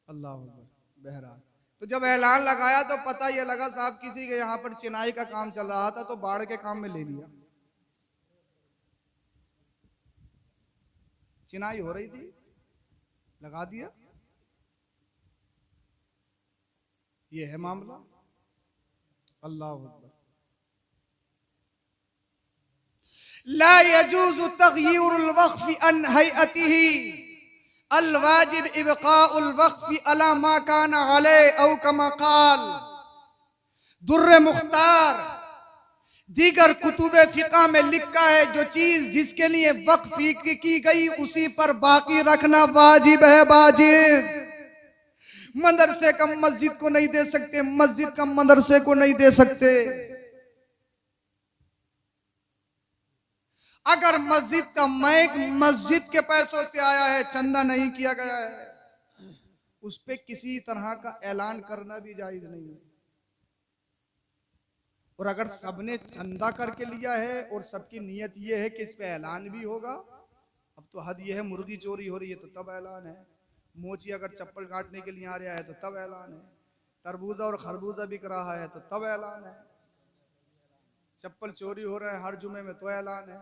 अल्लाह अकबर। बहरहाल तो जब ऐलान लगाया तो पता ये लगा साहब किसी के यहाँ पर चिनाई का काम चल रहा था, तो बाढ़ के काम में ले लिया। चिनाई हो रही थी, लगा दिया। ये है मामला। अल्लाह अकबर। ला यजूज़ु तग़यीरुल वक़्फ़ि अन हैअतिही अल वाजिब इबकाउल वक्फ़ी अला मा काना अलैहि औ कमा क़ाल। दुर्र मुख्तार दीगर कुतुबे फिक़ा में लिखा है, जो चीज जिसके लिए वक्फ की गई उसी पर बाकी रखना वाजिब है, वाजिब। मदरसे का मस्जिद को नहीं दे सकते, मस्जिद का मदरसे को नहीं दे सकते। अगर मस्जिद का मैक मस्जिद के पैसों से आया है, चंदा नहीं किया गया है, उस पे किसी तरह का ऐलान करना भी जायज नहीं है। और अगर सबने चंदा करके लिया है और सबकी नीयत ये है कि इस पे ऐलान भी होगा, अब तो हद ये है मुर्गी चोरी हो रही है तो तब ऐलान है, मोची अगर चप्पल काटने के लिए आ रहा है तो तब ऐलान है, तरबूजा और खरबूजा बिक रहा है तो तब ऐलान है, चप्पल चोरी हो रहा है हर जुमे में तो ऐलान है।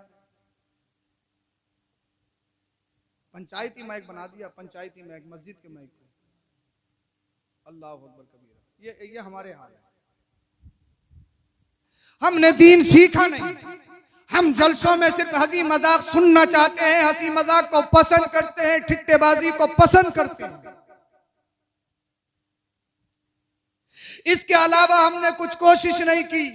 पंचायती माइक बना दिया, पंचायती माइक मस्जिद के माइक को। अल्लाह अकबर कबीरा। ये हमारे हाल है। हमने दीन सीखा नहीं, हम जलसों में सिर्फ हंसी मजाक सुनना चाहते हैं, हंसी मजाक को पसंद करते हैं, ठिट्ठेबाजी को पसंद करते हैं। इसके अलावा हमने कुछ कोशिश नहीं की।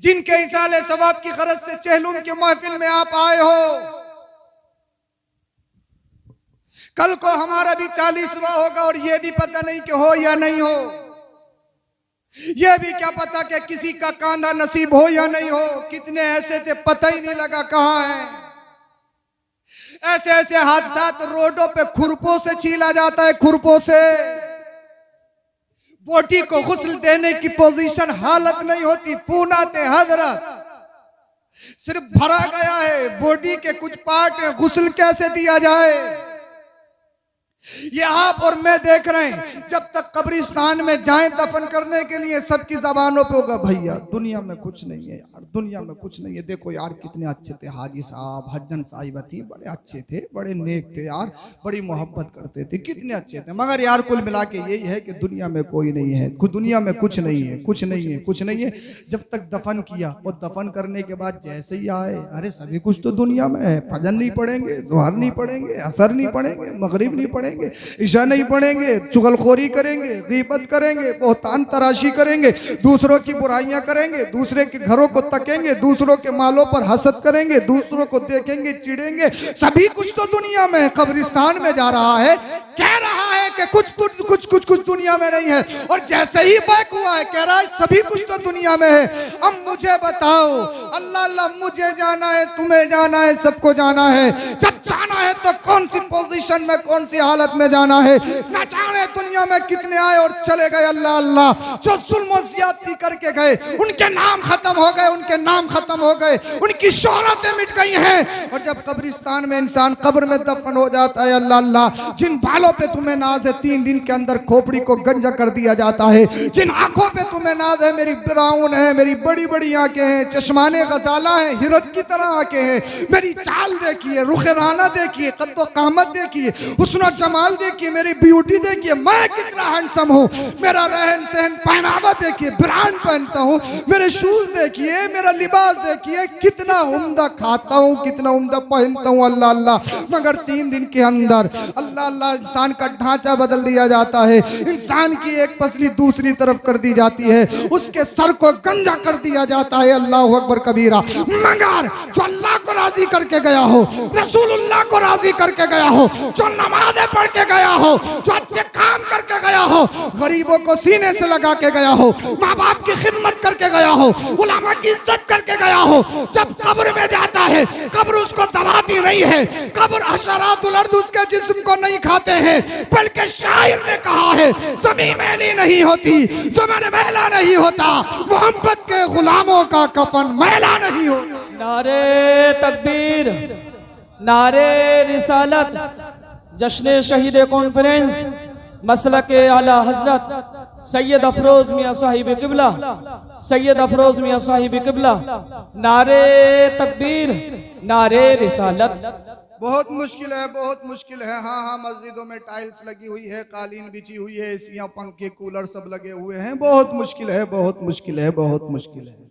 जिनके इसाले सवाब की गरज से चहलुम के महफिल में आप आए हो, कल को हमारा भी 40वां होगा और ये भी पता नहीं कि हो या नहीं हो, ये भी क्या पता कि किसी का कांधा नसीब हो या नहीं हो। कितने ऐसे थे पता ही नहीं लगा कहां है। ऐसे ऐसे हादसात रोडों पे खुरपों से छीला जाता है, खुरपों से। बोटी को गुस्ल देने की पोजीशन हालत नहीं होती। पूनाते हजरत सिर्फ भरा गया है, बॉडी के कुछ पार्ट में गुस्ल कैसे दिया जाए ये आप और मैं देख रहे हैं। जब तक कब्रिस्तान में जाएं दफन करने के लिए, सबकी जबानों पे होगा भैया दुनिया में कुछ नहीं है यार, दुनिया में कुछ नहीं है। देखो यार कितने अच्छे थे हाजी साहब, हज्जन साहिबा थी, बड़े अच्छे थे, बड़े नेक थे यार, बड़ी मोहब्बत करते थे, कितने अच्छे थे। मगर यार कुल मिला के यही है कि दुनिया में कोई नहीं है, दुनिया में कुछ नहीं है, कुछ नहीं है, कुछ नहीं है। जब तक दफन किया और दफन करने के बाद जैसे ही आए, अरे सभी कुछ तो दुनिया में है। फजर नहीं पढ़ेंगे, जोहर नहीं पढ़ेंगे, असर नहीं पढ़ेंगे, मगरिब नहीं पढ़ेंगे, ईशा नहीं पढ़ेंगे, चुगलखोरी करेंगे, गीबत करेंगे, बोहतान तराशी करेंगे, दूसरों की बुराइयां करेंगे, दूसरे के घरों को तकेंगे, दूसरों के मालों पर हसद करेंगे, दूसरों को देखेंगे, चिढ़ेंगे। सभी कुछ तो दुनिया में। कब्रिस्तान में जा रहा है, कह रहा है कि कुछ दुनिया में नहीं है, और जैसे ही बैक हुआ है कह रहा है सभी कुछ तो दुनिया में है। अब मुझे बताओ, अल्लाह अल्लाह, मुझे जाना है, तुम्हें जाना है, सबको जाना है। जब जाना है तो कौन सी पोजीशन में, कौन सी हालत में जाना है। ना जाने दुनिया में कितने आए और चले गए। अल्लाह अल्लाह, जो जुल्म और ज्यादती करके गए उनके नाम खत्म हो गए, उनके नाम खत्म हो गए, उनकी शोहरतें मिट गई हैं। और जब कब्रिस्तान में इंसान कब्र में दफन हो जाता है, अल्लाह अल्लाह, जिन बालों पे तुम्हें नाज है 3 दिन के अंदर खोपड़ी को गंजा कर दिया जाता है। जिन आंखों पे तुम्हें नाज है, मेरी ब्राउन है, मेरी बड़ी बड़ी आंखें हैं, चश्माने गजाला है, हिरन की तरह आंखें हैं, मेरी चाल देखिए, रुख राना देखिए, कद्दो कामत देखिए, हुस्न जमाल देखिए, मेरी ब्यूटी देखिए, मैं कितना हैंडसम हूँ, मेरा रहन सहन पहनावा देखिए, ब्रांड पहनता हूँ, मेरे शूज देखिए, मेरा लिबास देखिए, कितना उम्दा खाता हूँ, कितना उम्दा पहनता हूँ। अल्लाह अल्लाह, मगर 3 दिन के अंदर अल्लाह अल्लाह इंसान का ढांचा बदल दिया जाता है। इंसान की एक पसली दूसरी तरफ कर दी जाती है, उसके सर को गंजा कर दिया जाता है। अल्लाह अकबर कबीरा। मगर जो अल्लाह को राजी करके गया हो, रसूलुल्लाह को राजी करके गया हो, जो नमाज़ें पढ़ के गया हो, जो अच्छे काम करके गया हो, गरीबों को सीने से लगा के गया हो, माँ बाप की खिदमत करके गया हो, उलमा की इज्जत करके गया हो, जब कब्र में जाता है कब्र उसको दबाती नहीं है। कब्र हशरातुल अर्द उसके जिस्म को नहीं खाते हैं, बल्कि शायर ने कहा है ज़मीन मैली नहीं होती, ज़मीन मैला नहीं होता, मोहब्बत के गुलामों का कफन मैला नहीं होता। नारे तकबीर, नारे रिसालत, जश्न शहीद कॉन्फ्रेंस मसलक आला हजरत सैयद अफरोज मियाँ साहिब किबला, सैयद अफरोज मियाँ साहिब किबला। नारे तकबीर, नारे रिसालत। बहुत मुश्किल है, बहुत मुश्किल है। हाँ हाँ, मस्जिदों में टाइल्स लगी हुई है, कालीन बिछी हुई है, एसियां, पंखे, कूलर सब लगे हुए हैं। बहुत मुश्किल है, बहुत मुश्किल है, बहुत मुश्किल है।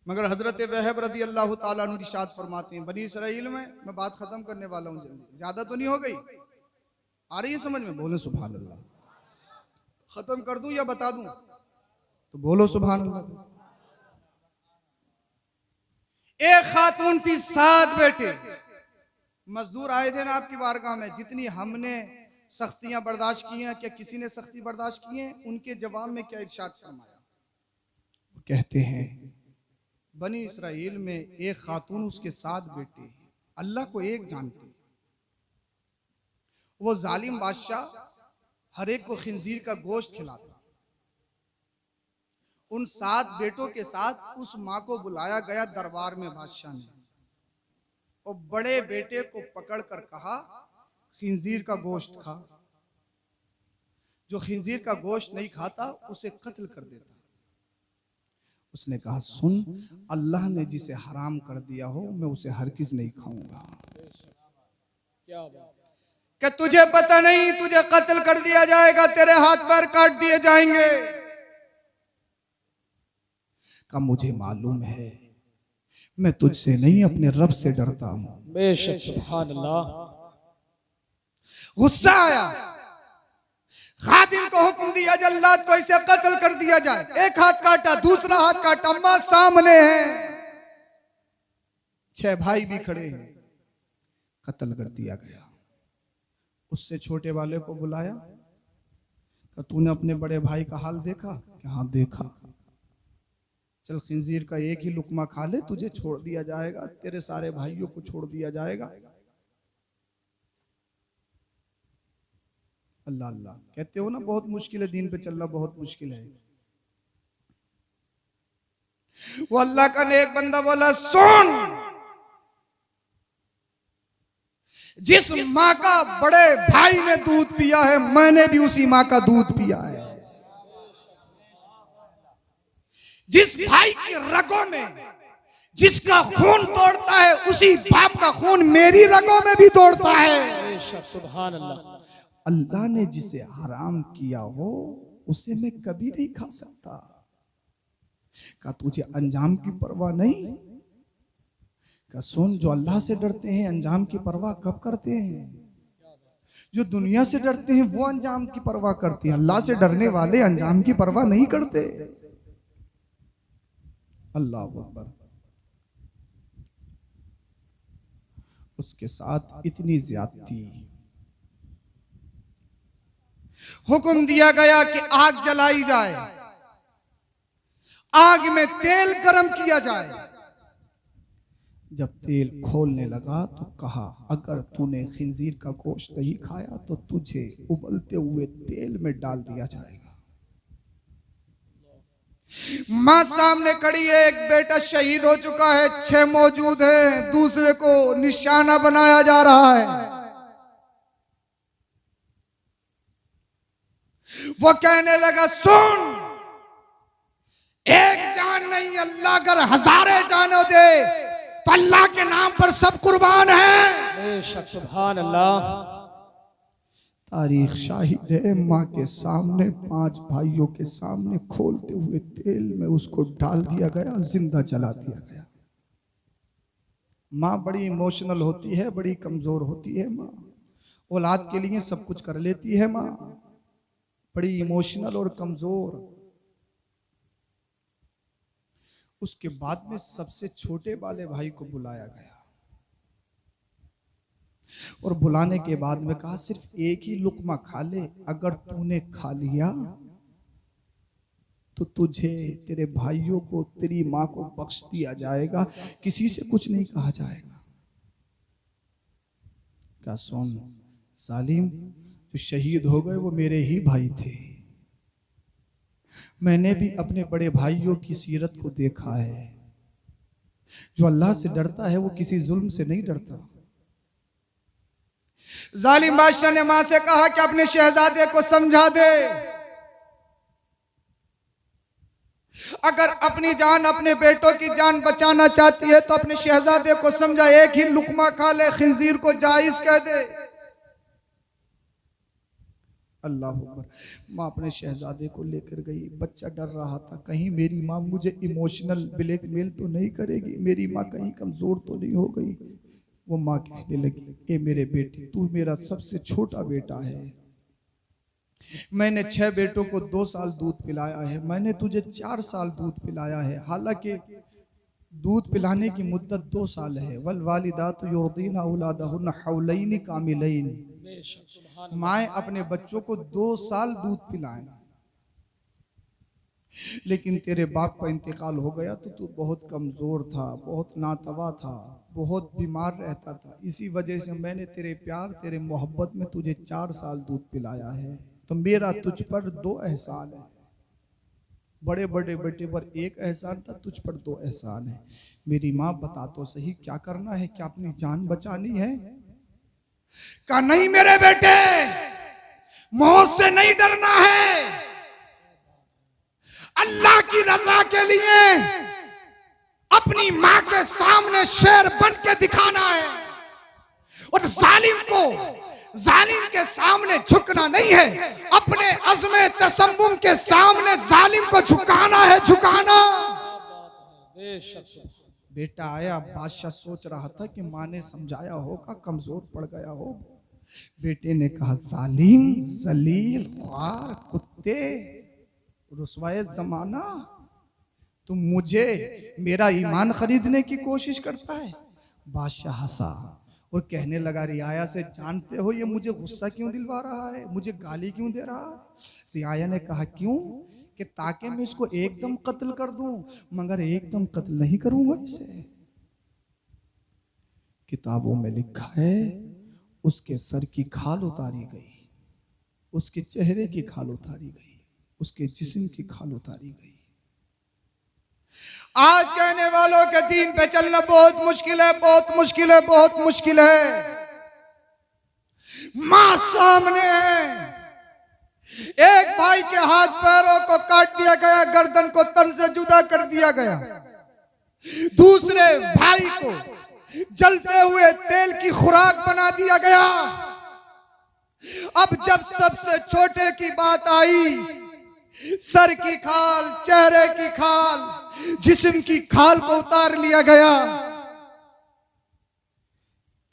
मगर हजरत वहब रदी अल्लाह ताला अन्हु इरशाद फरमाते हैं, बनी इसराइल में, मैं बात खत्म करने वाला हूं जल्दी, ज्यादा तो नहीं हो गई, आ रही है समझ में? बोले सुभान अल्लाह। खत्म कर दूं या बता दूं? तो बोलो सुभान अल्लाह। एक खातून थी, 7 बेटे। मजदूर आए थे ना आपकी बारगाह में, जितनी हमने सख्तियां बर्दाश्त की हैं, क्या किसी ने सख्ती बर्दाश्त की है? उनके जवाब में क्या इरशाद फरमाया? कहते हैं बनी इसराइल में एक खातून, उसके 7 बेटे, अल्लाह को एक जानते, वो जालिम बादशाह हर एक को खिंजीर का गोश्त खिलाता। उन 7 बेटों के साथ उस माँ को बुलाया गया दरबार में बादशाह ने, और बड़े बेटे को पकड़कर कहा खिंजीर का गोश्त खा, जो खिंजीर का गोश्त नहीं खाता उसे कत्ल कर देता। उसने कहा सुन, अल्लाह ने जिसे हराम कर दिया हो मैं उसे हरगिज़ नहीं खाऊंगा। क्या तुझे पता नहीं तुझे कत्ल कर दिया जाएगा, तेरे हाथ पैर काट दिए जाएंगे? का मुझे मालूम है, मैं तुझसे नहीं अपने रब से डरता हूं। बेशक सुभान अल्लाह। गुस्सा आया, खादिम को हुक्म दिया जल्लाद को इसे कत्ल कर दिया जाए। एक हाथ काटा, दूसरा हाथ काटा, अम्मा सामने है, 6 भाई भी खड़े हैं, कत्ल कर दिया गया। उससे छोटे वाले को बुलाया, कि तूने अपने बड़े भाई का हाल देखा? कि हाँ देखा। चल खिंजीर का एक ही लुकमा खा ले, तुझे छोड़ दिया जाएगा, तेरे सारे भाइयों को छोड़ दिया जाएगा। अल्लाह अल्लाह कहते हो ना, बहुत मुश्किल है, दीन पे चलना बहुत मुश्किल है। वो अल्लाह का नेक बंदा बोला सुन, जिस माँ का बड़े भाई ने दूध पिया है, मैंने भी उसी माँ का दूध पिया है। जिस भाई की रगों में जिसका खून दौड़ता है, उसी बाप का खून मेरी रगों में भी दौड़ता है। सुभान अल्लाह। अल्लाह ने जिसे हराम किया हो उसे मैं कभी नहीं खा सकता। का तुझे अंजाम की परवाह नहीं? का सुन, जो अल्लाह से डरते हैं अंजाम की परवाह कब करते हैं? जो दुनिया से डरते हैं वो अंजाम की परवाह करते हैं, अल्लाह से डरने वाले अंजाम की परवाह नहीं करते। अल्लाह अकबर। उसके साथ इतनी ज्यादती, हुक्म दिया गया कि आग जलाई जाए, आग में तेल गरम किया जाए। जब तेल खोलने लगा तो कहा अगर तूने खिंजीर का गोश्त नहीं खाया तो तुझे उबलते हुए तेल में डाल दिया जाएगा। मां सामने खड़ी है, एक बेटा शहीद हो चुका है, 6 मौजूद हैं, दूसरे को निशाना बनाया जा रहा है। वो कहने लगा सुन, एक जान नहीं, अल्लाह अगर 1000 जानो दे तो अल्लाह के नाम पर सब कुर्बान है। सुभान अल्लाह। तारीख शाहिद है, माँ के सामने 5 भाइयों के सामने खोलते हुए तेल में उसको डाल दिया गया, जिंदा जला दिया गया। माँ बड़ी इमोशनल होती है, बड़ी कमजोर होती है। माँ औलाद के लिए सब कुछ कर लेती है, माँ बड़ी इमोशनल और कमजोर। उसके बाद में सबसे छोटे वाले भाई को बुलाया गया और बुलाने के बाद में कहा सिर्फ एक ही लुकमा खा ले, अगर तूने खा लिया तो तुझे, तेरे भाइयों को, तेरी मां को बख्श दिया जाएगा, किसी से कुछ नहीं कहा जाएगा। क्या सुन सालिम, जो शहीद हो गए वो मेरे ही भाई थे। मैंने भी अपने बड़े भाइयों की सीरत को देखा है। जो अल्लाह से डरता है वो किसी जुल्म से नहीं डरता। जालिम बादशाह ने मां से कहा कि अपने शहजादे को समझा दे, अगर अपनी जान, अपने बेटों की जान बचाना चाहती है तो अपने शहजादे को समझा, एक ही लुकमा खा ले, खिंजीर को जायज कह दे। अल्लाह अकबर। माँ अपने शहजादे को लेकर गई, बच्चा डर रहा था कहीं मेरी माँ मुझे इमोशनल ब्लैकमेल तो नहीं करेगी, मेरी माँ कहीं कमजोर तो नहीं हो गई। वो माँ कहने लगी, ए मेरे बेटे, तू मेरा सबसे छोटा बेटा है, मैंने 6 बेटों को 2 साल दूध पिलाया है, मैंने तुझे 4 साल दूध पिलाया है, हालांकि दूध पिलाने की मुद्दत 2 साल है। वल वालिदात युर्दीना औलादहुन्ना हौलैन कामिलैन, माएँ अपने बच्चों को 2 साल दूध पिलाएं। लेकिन तेरे बाप का इंतकाल हो गया तो तू बहुत कमजोर था, बहुत नातवा था, बहुत बीमार रहता था, इसी वजह से मैंने तेरे प्यार तेरे मोहब्बत में तुझे 4 साल दूध पिलाया है। तो मेरा तुझ पर 2 एहसान है, बड़े बड़े बेटे पर 1 एहसान था, तुझ पर 2 एहसान है। मेरी माँ बता तो सही क्या करना है, क्या अपनी जान बचानी है? कहा नहीं मेरे बेटे, मौत से नहीं डरना है, अल्लाह की रजा के लिए अपनी माँ के सामने शेर बन के दिखाना है और जालिम को जालिम के सामने झुकना नहीं है, अपने अज़्म तसम्मुम के सामने जालिम को झुकाना है, झुकाना। बेटा आया, बादशाह सोच रहा था कि माँ ने समझाया होगा, कमजोर पड़ गया हो। बेटे ने कहा, जालिम, जलील, ख्वार, कुत्ते, रुसवाए जमाना, तुम मुझे मेरा ईमान खरीदने की कोशिश करता है। बादशाह हंसा और कहने लगा, रियाया से जानते हो ये मुझे गुस्सा क्यों दिलवा रहा है, मुझे गाली क्यों दे रहा है? रियाया ने कहा, क्यों? कि ताकि मैं इसको एकदम कत्ल कर दूं, मगर एकदम कत्ल नहीं करूंगा इसे। किताबों में लिखा है उसके सर की खाल उतारी गई, उसके चेहरे की खाल उतारी गई, उसके जिस्म की खाल उतारी गई। आज कहने वालों के दीन पे चलना बहुत मुश्किल है, बहुत मुश्किल है, बहुत मुश्किल है। मां सामने है, एक भाई के हाथ पैरों को काट दिया गया, गर्दन को तन से जुदा कर दिया गया, दूसरे भाई को जलते हुए तेल की खुराक बना दिया गया। अब जब सबसे छोटे की बात आई, सर की खाल, चेहरे की खाल, जिस्म की खाल को उतार लिया गया,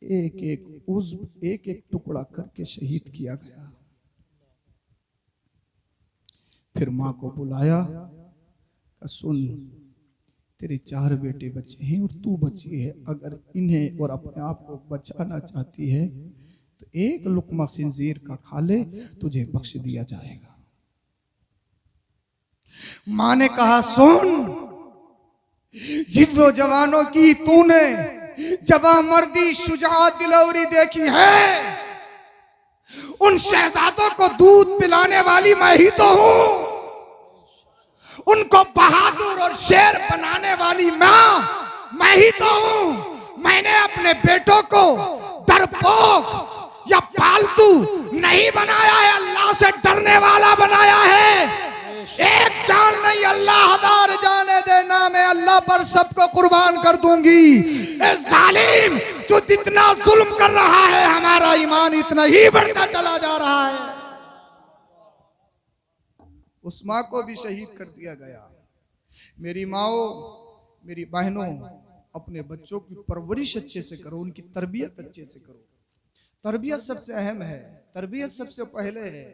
एक एक उज़्व, एक एक टुकड़ा करके शहीद किया गया। फिर माँ को बुलाया, सुन तेरे 4 बेटे बचे हैं और तू बची है, अगर इन्हें और अपने आप को बचाना चाहती है तो एक लुकमा खिंजीर का खा ले, तुझे बख्श दिया जाएगा। माँ ने कहा, सुन, जिन जवानों की तूने जवां मर्दी शुजाअत दिलौरी देखी है, उन शहजादों को दूध पिलाने वाली मैं ही तो हूं, उनको बहादुर और शेर बनाने वाली मां मैं ही तो हूं। मैंने अपने बेटों को डरपोक या पालतू नहीं बनाया है, अल्लाह से डरने वाला बनाया है। एक जान नहीं, अल्लाह 1000 जाने देना, मैं अल्लाह पर सबको कुर्बान कर दूंगी। ए जालिम, जो जितना जुल्म कर रहा है, हमारा ईमान इतना ही बढ़ता चला जा रहा है। उस माँ को भी शहीद कर दिया गया। मेरी माओ, मेरी बहनों, अपने बच्चों की परवरिश अच्छे से करो, उनकी तरबियत अच्छे से करो। तरबियत सबसे अहम है, तरबियत सबसे पहले है।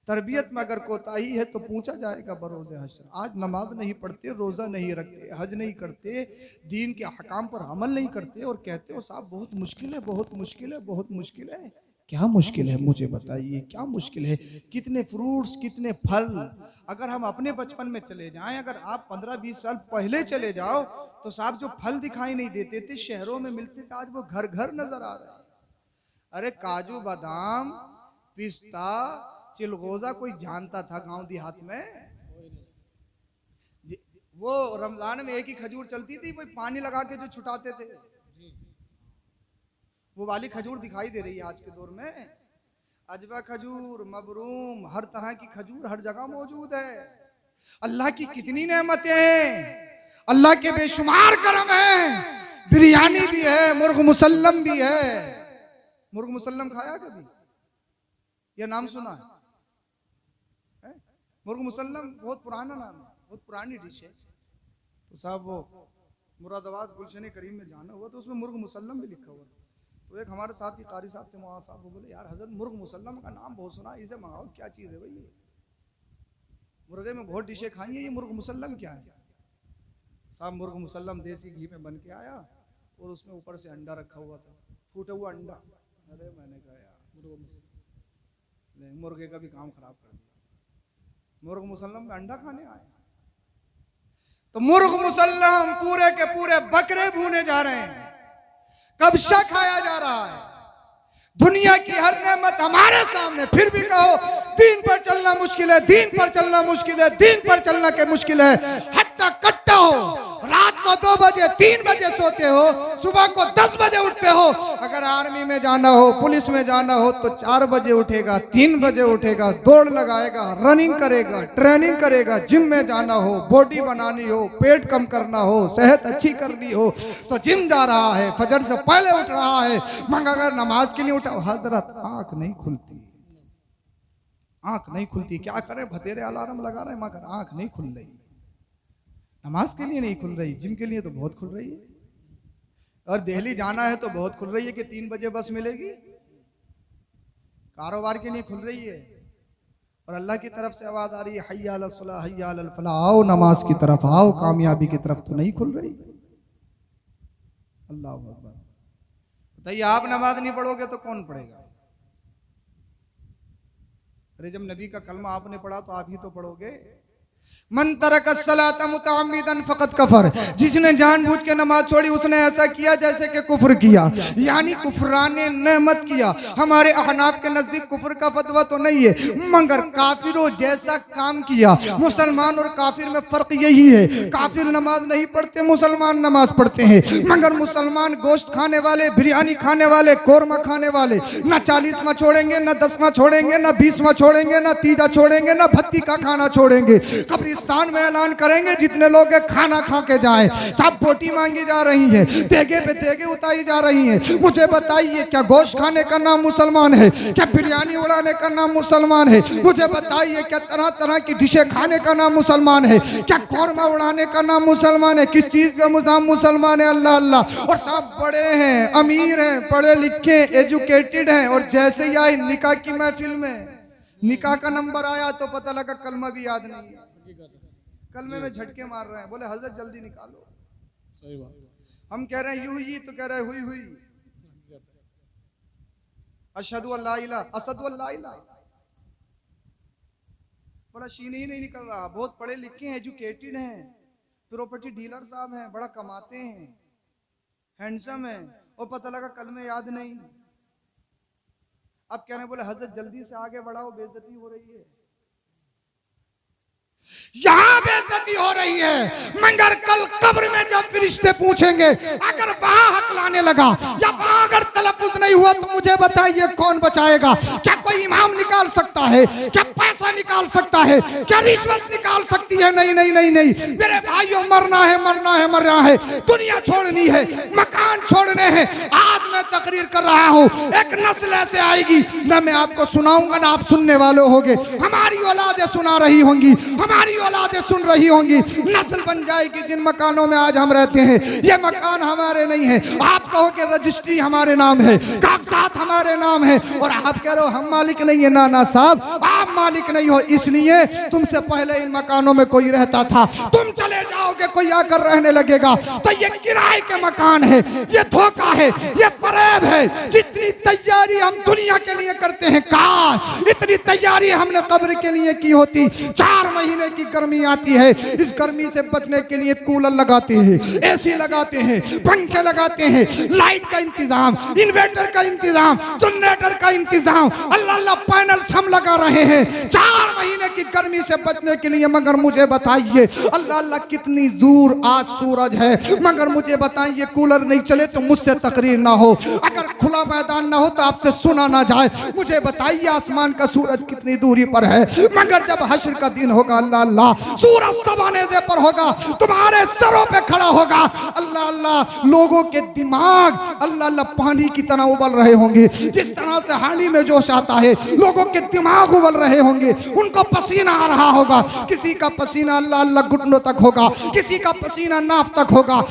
तरबियत में अगर कोताही है तो पूछा जाएगा बरोज़े हश्र। आज नमाज नहीं पढ़ते, रोज़ा नहीं रखते, हज नहीं करते, दीन के हकाम पर अमल नहीं करते और कहते हो साहब बहुत मुश्किल है, बहुत मुश्किल है, बहुत मुश्किल है। क्या मुश्किल है मुझे बताइए, क्या मुश्किल है? कितने फ्रूट्स, कितने फल, अगर हम अपने बचपन में चले जाएं, अगर आप 15-20 साल पहले चले जाओ तो साहब जो फल दिखाई नहीं देते थे, शहरों में मिलते थे, आज वो घर घर नजर आ रहे हैं। अरे काजू बादाम, पिस्ता, चिलगोजा कोई जानता था गांव देहात में? वो रमजान में एक ही खजूर चलती थी, वो पानी लगा के जो छुटाते थे, वो वाली खजूर दिखाई दे रही है आज के दौर में। अजवा खजूर, मबरूम, हर तरह की खजूर हर जगह मौजूद है। अल्लाह की कितनी नेमतें हैं, अल्लाह के बेशुमार करम है। बिरयानी भी है, मुर्ग मुसल्लम भी है। मुर्ग मुसल्लम खाया कभी? ये नाम सुना है? मुर्ग मुसल्लम बहुत पुराना नाम है, बहुत पुरानी डिश है। तो साहब वो मुरादाबाद गुलशन करीम में जाना हुआ तो उसमें मुर्ग मुसल्लम भी लिखा हुआ था। तो एक हमारे साथ ही कारी साहब थे, वहाँ साहब, वो बोले यार हजरत मुर्ग मुसल्लम का नाम बहुत सुना, इसे मंगाओ, क्या चीज़ है भाई ये? मुर्गे में बहुत डिशें खाई हैं, ये मुर्ग मुसल्लम क्या है? साहब मुर्ग मुसल्लम देसी घी में बन के आया और उसमें ऊपर से अंडा रखा हुआ था, फूटा हुआ अंडा। अरे मैंने कहा यार मुर्गे का भी काम खराब कर दिया, मुर्ग मुसल्लम में अंडा खाने आए। तो मुर्ग मुसल्लम पूरे के पूरे बकरे भूने जा रहे हैं, कब्जा खाया जा रहा है, दुनिया की हर नेमत हमारे सामने, फिर भी कहो दीन पर चलना मुश्किल है, दीन पर चलना मुश्किल है, दीन पर चलना के मुश्किल है। हट्टा कट्टा हो, रात को 2 बजे 3 बजे सोते हो, सुबह को 10 बजे उठते हो। अगर आर्मी में जाना हो, पुलिस में जाना हो तो 4 बजे उठेगा, 3 बजे उठेगा, दौड़ लगाएगा, रनिंग करेगा, ट्रेनिंग करेगा। जिम में जाना हो, बॉडी बनानी हो, पेट कम करना हो, सेहत अच्छी करनी हो तो जिम जा रहा है, फजर से पहले उठ रहा है। मगर अगर नमाज के लिए उठा, हजरत आंख नहीं खुलती, आंख नहीं खुलती, क्या करें? भतेरे अलार्म लगा रहे हैं मगर आंख नहीं खुल रही। नमाज के लिए नहीं खुल रही, जिम के लिए तो बहुत खुल रही है, और दिल्ली जाना है तो बहुत खुल रही है कि 3 बजे बस मिलेगी। कारोबार के लिए खुल रही है, और अल्लाह की तरफ से आवाज आ रही है हय्या अलल सलाह हय्या अलल फलाह, आओ नमाज की तरफ आओ, कामयाबी की तरफ तो नहीं खुल रही। अल्लाह अकबर। बताइए आप नमाज नहीं पढ़ोगे तो कौन पढ़ेगा? अरे जब नबी का कलमा आपने पढ़ा तो आप ही तो पढ़ोगे। मन तरक सलात मुतअम्मिदन फकत कफर, जिसने जानबूझ के नमाज छोड़ी उसने ऐसा किया जैसे कि कुफ्र किया, यानी कुफराने नेमत किया। हमारे अहनाफ के नजदीक कुफ्र का फतवा तो नहीं है, मगर काफिरों जैसा काम किया। मुसलमान और काफिर में फर्क यही है, काफिर नमाज नहीं पढ़ते, मुसलमान नमाज पढ़ते हैं। मगर मुसलमान गोश्त खाने वाले, बिरयानी खाने वाले, कोरमा खाने वाले न 40वां छोड़ेंगे, न 10वां छोड़ेंगे, न 20वां छोड़ेंगे, न तीजा छोड़ेंगे, न भत्ती का खाना छोड़ेंगे। कब्रिस्तान में ऐलान करेंगे जितने लोग खाना खा के जाएं। सब बोटी मांगी जा रही है, तेगे पे तेगे उतारी जा रही है। मुझे बताइए क्या गोश्त खाने का नाम मुसलमान है? क्या बिरयानी उड़ाने का नाम मुसलमान है? मुझे बताइए क्या तरह तरह की डिशें खाने का नाम मुसलमान है? क्या कौरमा उड़ाने का नाम मुसलमान है? किस चीज का नाम मुसलमान है? अल्लाह अल्लाह। और सब बड़े हैं, अमीर हैं, पढ़े लिखे, एजुकेटेड हैं, और जैसे ही आई निकाह की महफिल में, निकाह का नंबर आया तो पता लगा कलमा भी याद नहीं है, कलमे में झटके मार रहे हैं। बोले हजरत जल्दी निकालो। सही बात। हम कह रहे हैं यूं ही, तो कह रहे हैं हुई हुई। अशहदु अल्ला इलाहा, असदु अल्ला इलाहा। बड़ा शीन ही नहीं निकल रहा। बहुत पढ़े लिखे हैं, एजुकेटेड हैं, प्रॉपर्टी डीलर साहब हैं, बड़ा कमाते हैं, हैंडसम है, और पता लगा कलमे याद नहीं। अब कह रहे हैं बोले हजरत जल्दी से आगे बढ़ाओ, बेइज्जती हो रही है। यहां बेइज्जती हो रही है, मगर कल कब्र में जब फरिश्ते पूछेंगे, अगर वहां हक लाने लगा या वहां अगर तलफ्फुज नहीं हुआ तो मुझे बताइए कौन बचाएगा? क्या कोई इमाम निकाल सकता है? क्या पैसा निकाल सकता है? क्या रिश्वत निकाल सकती है? नहीं नहीं नहीं नहीं मेरे भाइयों, मरना है, मरना है, मरना है, दुनिया छोड़नी है, मकान छोड़ने हैं। आज मैं तकरीर कर रहा हूं, एक नस्ल ऐसे आएगी, ना मैं आपको सुनाऊंगा ना आप सुनने वाले होंगे, हमारी औलादें सुना रही होंगी, हमारी औलादें सुन रही होंगी। नस्ल बन जाएगी जिन मकानों में आज हम रहते हैं, ये मकान हमारे नहीं है। आप कहो कि रजिस्ट्री हमारे नाम है, कागजात हमारे नाम है, और आप कह रहे हो हम मालिक नहीं है। ना ना साहब, आप मालिक नहीं हो, इसलिए तुमसे पहले इन मकानों में कोई रहता था। तुम चले जाओगे, कोई आकर रहने लगेगा, तो ये किराए के मकान है, ये धोखा है, ये फरेब है। जितनी तैयारी हम दुनिया के लिए करते हैं, काश इतनी तैयारी हमने कब्र के लिए की होती। 4 महीने की गर्मी आती है, इस गर्मी से बचने के लिए कूलर लगाते हैं, एसी लगाते हैं, पंखे लगाते हैं, लाइट का इंतजाम, इन्वर्टर का इंतजाम, जनरेटर का इंतजाम, अल्लाह अल्लाह पैनल्स हम लगा रहे हैं। हैं 4 महीने की गर्मी से बचने के लिए। मगर मुझे बताइए अल्लाह अल्लाह कितनी दूर आज सूरज है, मगर मुझे बताइए कूलर नहीं चले तो मुझसे तकरीर ना हो, अगर खुला मैदान ना हो तो आपसे सुना ना जाए। मुझे बताइए आसमान का सूरज कितनी दूरी पर है, मगर जब हश्र का दिन होगा अल्लाह अल्लाह सूरज सवानेदे पर होगा, तुम्हारे सरों पे खड़ा होगा। अल्लाह अल्लाह लोगों के दिमाग अल्लाह अल्लाह पानी की तरह उबल रहे होंगे, जिस तरह से हांडी में जोश आता है लोगों के दिमाग उबल रहे होंगे, उनको पसीना आ रहा होगा। किसी का पसीना अल्लाह अल्लाह घुटनों तक होगा, किसी का पसीना नाफ तक होगा,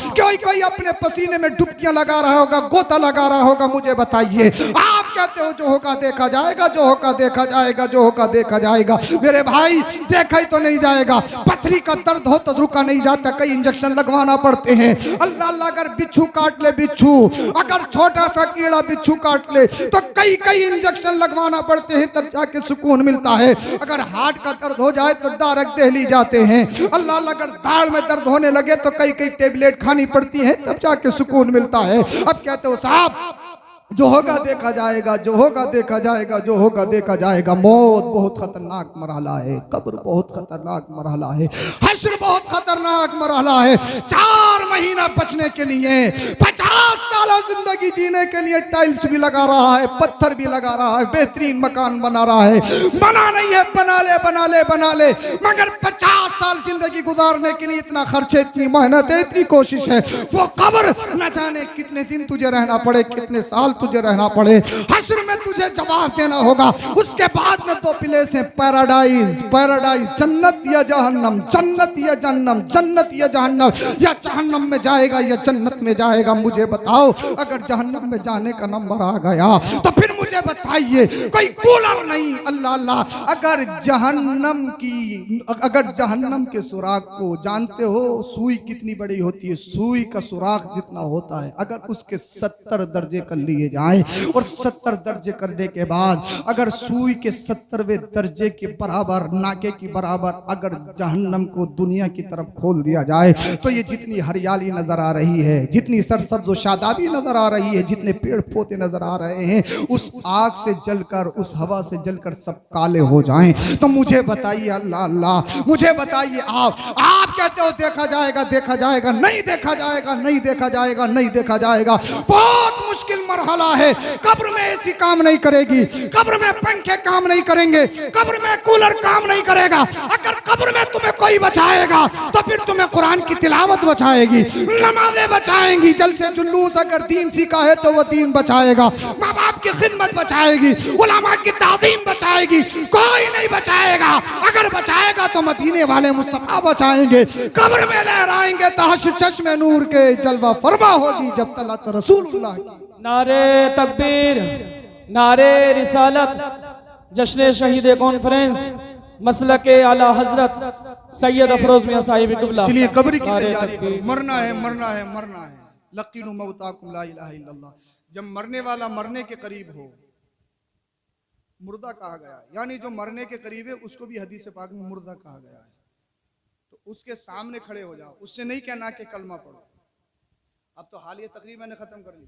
कोई अपने पसीने में डुबकियां लगा रहा होगा, गोता लगा रहा होगा। मुझे बताइए आप कहते हो जो होगा देखा जाएगा, जो होगा देखा जाएगा, जो होगा देखा जाएगा। मेरे भाई देखा ही तो नहीं जाएगा। पथरी का दर्द हो तो रुका नहीं जाता, कई इंजेक्शन लगवाना पड़ते हैं। अल्लाह अल्लाह अगर बिच्छू काट ले, बिच्छू अगर छोटा सा कीड़ा बिच्छू काट ले तो कई इंजेक्शन लगवाना पड़ते हैं, तब जाके सुकून मिलता है। अगर हार्ट का दर्द हो जाए तो डायरेक्ट दिल्ली जाते हैं। अल्लाह अल्लाह अगर दाढ़ में दर्द होने लगे तो कई टेबलेट खानी पड़ती है, तब जाके सुकून मिलता है। अब कहते हो साहब जो होगा देखा जाएगा, जो होगा देखा जाएगा, जो होगा देखा जाएगा। मौत बहुत खतरनाक मरहला है, कब्र बहुत खतरनाक मरहला है, हश्र बहुत खतरनाक मरहला है। 4 महीना बचने के लिए 50 साल जिंदगी जीने के लिए टाइल्स भी लगा रहा है, पत्थर भी लगा रहा है, बेहतरीन मकान बना रहा है। बना नहीं है, बना ले बना ले बना ले, मगर 50 साल जिंदगी गुजारने के लिए इतना खर्चे, इतनी मेहनत है, इतनी कोशिश है। वो कब्र न जाने कितने दिन तुझे रहना पड़े, कितने साल तुझे रहना पड़े। हश्र में तुझे जवाब देना होगा। उसके बाद में 2 प्लेस हैं, पैराडाइज, पैराडाइज जन्नत या जहन्नम, जन्नत या जहन्नम, जन्नत या जहन्नम। या जहन्नम में जाएगा या जन्नत में जाएगा। मुझे बताओ अगर जहन्नम में जाने का नंबर आ गया तो फिर मुझे बताइए कोई कूलर नहीं। अल्लाह अल्लाह अगर जहन्नम के सुराख को जानते हो, सुई कितनी बड़ी होती है, सुई का सुराख जितना होता है, अगर उसके 70 दर्जे कर लिए जाए और 70 दर्जे करने के बाद अगर सुई के 70वें दर्जे के बराबर, नाके की बराबर अगर जहन्नम को दुनिया की तरफ खोल दिया जाए तो ये जितनी हरियाली नजर आ रही है, जितनी सरसब्ज व शादाबी नजर आ रही है, जितने पेड़ पौधे नजर आ रहे हैं, उस आग से जलकर, उस हवा से जलकर सब काले हो जाएं। तो मुझे बताइए अल्लाह अल्लाह, मुझे बताइए आप कहते हो देखा जाएगा, देखा जाएगा, नहीं देखा जाएगा, नहीं देखा जाएगा, नहीं देखा जाएगा। बहुत मुश्किल मरहला है। कब्र में एसी काम नहीं करेगी, कब्र में पंखे काम नहीं करेंगे, कब्र में कूलर काम नहीं करेगा। अगर कब्र में तुम्हें कोई बचाएगा तो फिर तुम्हें कुरान की तिलावत बचाएगी, नमाजें बचाएंगी, जलसे जुलूस अगर दीन सीखा है तो वो दीन बचाएगा, माँ बाप की खिदमत बचाएगी, उलमा की ताज़ीम बचाएगी, कोई नहीं बचाएगा। अगर बचाएगा तो मदीने वाले मुस्तफा बचाएंगे। कब्र में लहराएंगे तहश चश्मे नूर के, जलवा फरमा होगी जब तलत रसूलुल्लाह। नारे तकबीर, नारे रिसालत, जश्न शहीद कॉन्फ्रेंस मसलके आला हजरत सैयद अफरोज मियां साहिब क़िबला। इसलिए कब्र की तैयारी करो। मरना है, मरना है, मरना है। लकीनु मौताकुम ला इलाहा इल्लल्लाह। जब मरने वाला मरने के करीब हो, मुर्दा कहा गया, यानी जो मरने के करीब है उसको भी हदीस पाक में मुर्दा कहा गया है। तो उसके सामने खड़े हो जाओ, उससे नहीं कहना कि कलमा पढ़ो। अब तो हालिया तकरीर मैंने खत्म कर ली।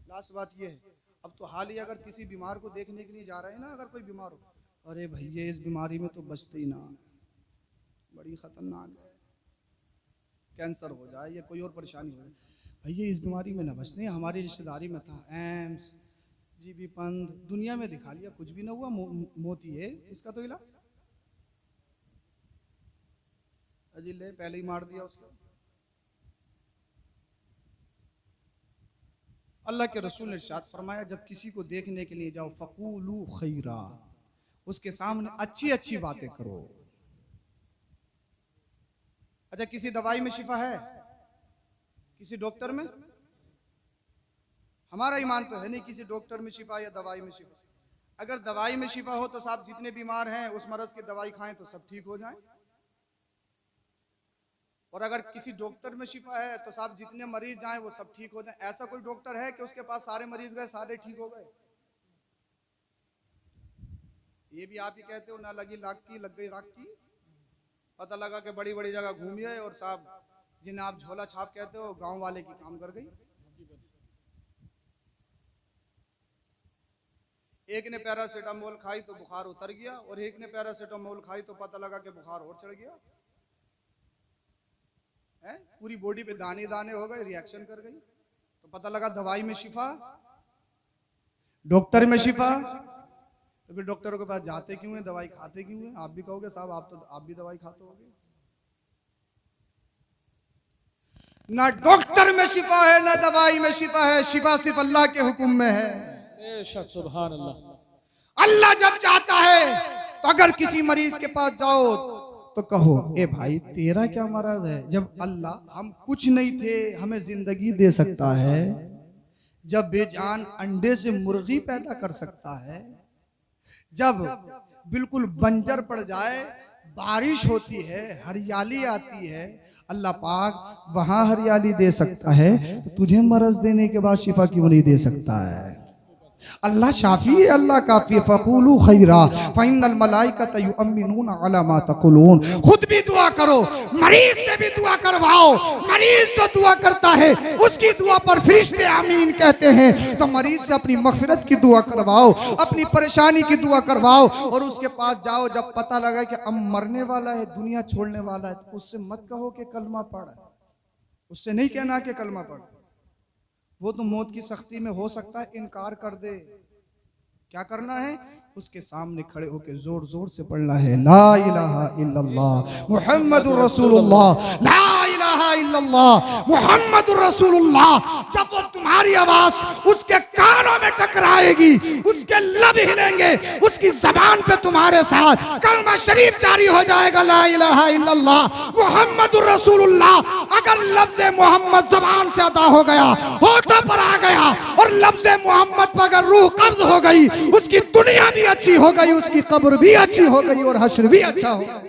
लास्ट बात ये है, अब तो हालिया अगर किसी बीमार को देखने के लिए जा रहे हैं ना, अगर कोई बीमार हो, अरे भैया इस बीमारी में तो बचते ही ना, बड़ी खतरनाक है, कैंसर हो जाए या कोई और परेशानी हो जाए, भैया इस बीमारी में ना बचते हैं, हमारी रिश्तेदारी में था, एम्स, जीबी पंद, दुनिया में दिखा लिया, कुछ भी ना हुआ, मोती है, इसका तो इलाज। अजी ले पहले ही मार दिया उसको। अल्लाह के रसूल ने इरशाद फरमाया, जब किसी को देखने के लिए जाओ फकूलू खैरा, उसके सामने अच्छी अच्छी बातें करो। अच्छा, किसी दवाई में शिफा है? किसी डॉक्टर में? हमारा ईमान तो है नहीं किसी डॉक्टर में शिफा या दवाई में शिफा। अगर दवाई में शिफा हो तो साहब जितने बीमार हैं उस मरज की दवाई खाएं तो सब ठीक हो जाएं। और अगर किसी डॉक्टर में शिफा है तो साहब जितने मरीज जाएं वो सब ठीक हो जाएं। ऐसा कोई डॉक्टर है कि उसके पास सारे मरीज गए सारे ठीक हो गए? ये भी आप ही कहते हो, ना लगी लाख की लग गई राख की। पता लगा कि बड़ी बड़ी जगह घूमिए और साहब जिन्हें आप झोला छाप कहते हो गांव वाले की काम कर गई। एक ने पैरासीटामोल खाई तो बुखार उतर गया, और एक ने पैरासीटामोल खाई तो पता लगा कि बुखार और चढ़ गया है। पूरी बॉडी पे दाने दाने हो गए, रिएक्शन कर गई, तो पता लगा दवाई में शिफा, डॉक्टर में शिफा। तो फिर डॉक्टरों के पास जाते क्यों हैं, दवाई खाते क्यों हैं? आप भी कहोगे साहब आप भी दवाई खाते होगे। ना डॉक्टर में शिफा है ना दवाई में शिफा है, शिफा सिर्फ अल्लाह के हुक्म में है। बेशक, सुभान अल्लाह। अल्लाह जब चाहता है तो अगर किसी मरीज के पास जाओ तो कहो ए भाई तेरा क्या मर्ज है। जब अल्लाह हम कुछ नहीं थे हमें जिंदगी दे सकता है, जब बेजान अंडे से मुर्गी पैदा कर सकता है, जब बिल्कुल बंजर पड़ जाए बारिश होती है हरियाली आती है, अल्लाह पाक वहां हरियाली दे सकता है, तो तुझे मर्ज देने के बाद शिफा क्यों नहीं दे सकता है? अल्लाह शाफी है, अल्लाह काफी है। फक़ूलू खैरा फ़इन्नल मलाइकता युअम्मिनूना अला मा तक़ूलून। खुद भी दुआ करो, मरीज से भी दुआ करवाओ। मरीज जो दुआ करता है उसकी दुआ पर फरिश्ते आमीन कहते हैं। तो मरीज से अपनी मग़फ़िरत की दुआ करवाओ, अपनी परेशानी की दुआ करवाओ, और उसके पास जाओ जब पता लगा कि अब मरने वाला है, दुनिया छोड़ने वाला है, तो उससे मत कहो कि कलमा पढ़, उससे नहीं कहना कि कलमा पढ़। वो तो मौत की सख्ती में हो सकता है इनकार कर दे। क्या करना है? उसके सामने खड़े होकर जोर जोर से पढ़ना है ला इलाहा इल्लल्लाह मुहम्मदुर रसूलुल्लाह, ला इलाहा इल्लल्लाह मुहम्मदुर रसूलुल्लाह। जब वो तुम्हारी आवाज उसके कानों में टकराएगी, उसके लब हिलेंगे, उसकी जबान पे तुम्हारे साथ कलमा शरीफ जारी हो जाएगा, ला इलाहा इल्लल्लाह मुहम्मदुर रसूलुल्लाह। अगर लफ्ज़ मोहम्मद जबान से अदा हो गया, होठों पर आ गया, और लफ्ज़ मोहम्मद पर अगर रूह कब्ज हो गई, उसकी दुनिया भी अच्छी हो गई, उसकी कब्र भी अच्छी हो गई, और हश्र भी अच्छा हो गया।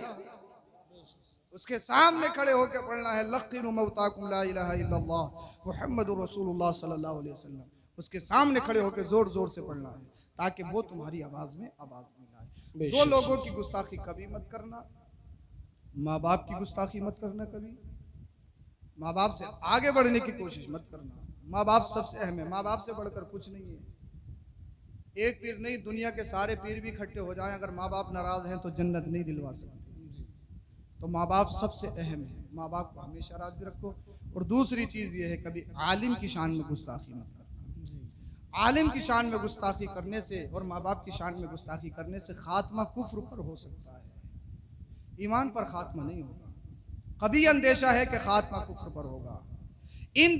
उसके सामने खड़े होकर पढ़ना है लक़िनु मौताकुम ला इलाहा इल्लल्लाह मुहम्मदुर रसूलुल्लाह सल्लल्लाहु अलैहि वसल्लम। उसके सामने खड़े होकर जोर जोर से पढ़ना है ताकि वो तुम्हारी आवाज में आवाज मिलाए। दो लोगों की गुस्ताखी कभी मत करना, माँ बाप की गुस्ताखी मत करना, कभी माँ बाप से आगे बढ़ने की कोशिश मत करना। माँ बाप सबसे अहम है, माँ बाप से बढ़कर कुछ नहीं है। एक पीर नहीं, दुनिया के सारे पीर भी इकट्ठे हो जाएं, अगर माँ बाप नाराज हैं तो जन्नत नहीं दिलवा सकते। तो माँ बाप सबसे अहम है, माँ बाप को हमेशा राज़ी रखो। और दूसरी चीज़ ये है कभी आलिम की शान में गुस्ताखी मत करना। आलिम की शान में गुस्ताखी करने से और माँ बाप की शान में गुस्ताखी करने से खात्मा कुफ्र पर हो सकता है, ईमान पर खात्मा नहीं होगा। कभी अंदेशा है कि खात्मा कुफ्र पर होगा। इन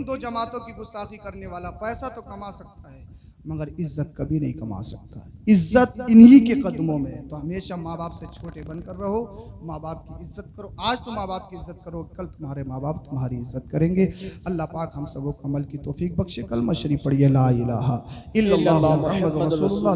दो जमातों की गुस्ताखी करने वाला पैसा तो कमा सकता है मगर इज्जत कभी नहीं कमा सकता। इज्जत इन्हीं के कदमों में है। तो हमेशा माँ बाप से छोटे बनकर रहो, माँ बाप की इज्जत करो। आज तो माँ बाप की इज्जत करो, कल तुम्हारे माँ बाप तुम्हारी इज्जत करेंगे। अल्लाह पाक हम सबों को अमल की तौफीक बख्शे। कलमा शरीफ पढ़िए ला इलाहा इल्लल्लाह मुहम्मदुर रसूलुल्लाह।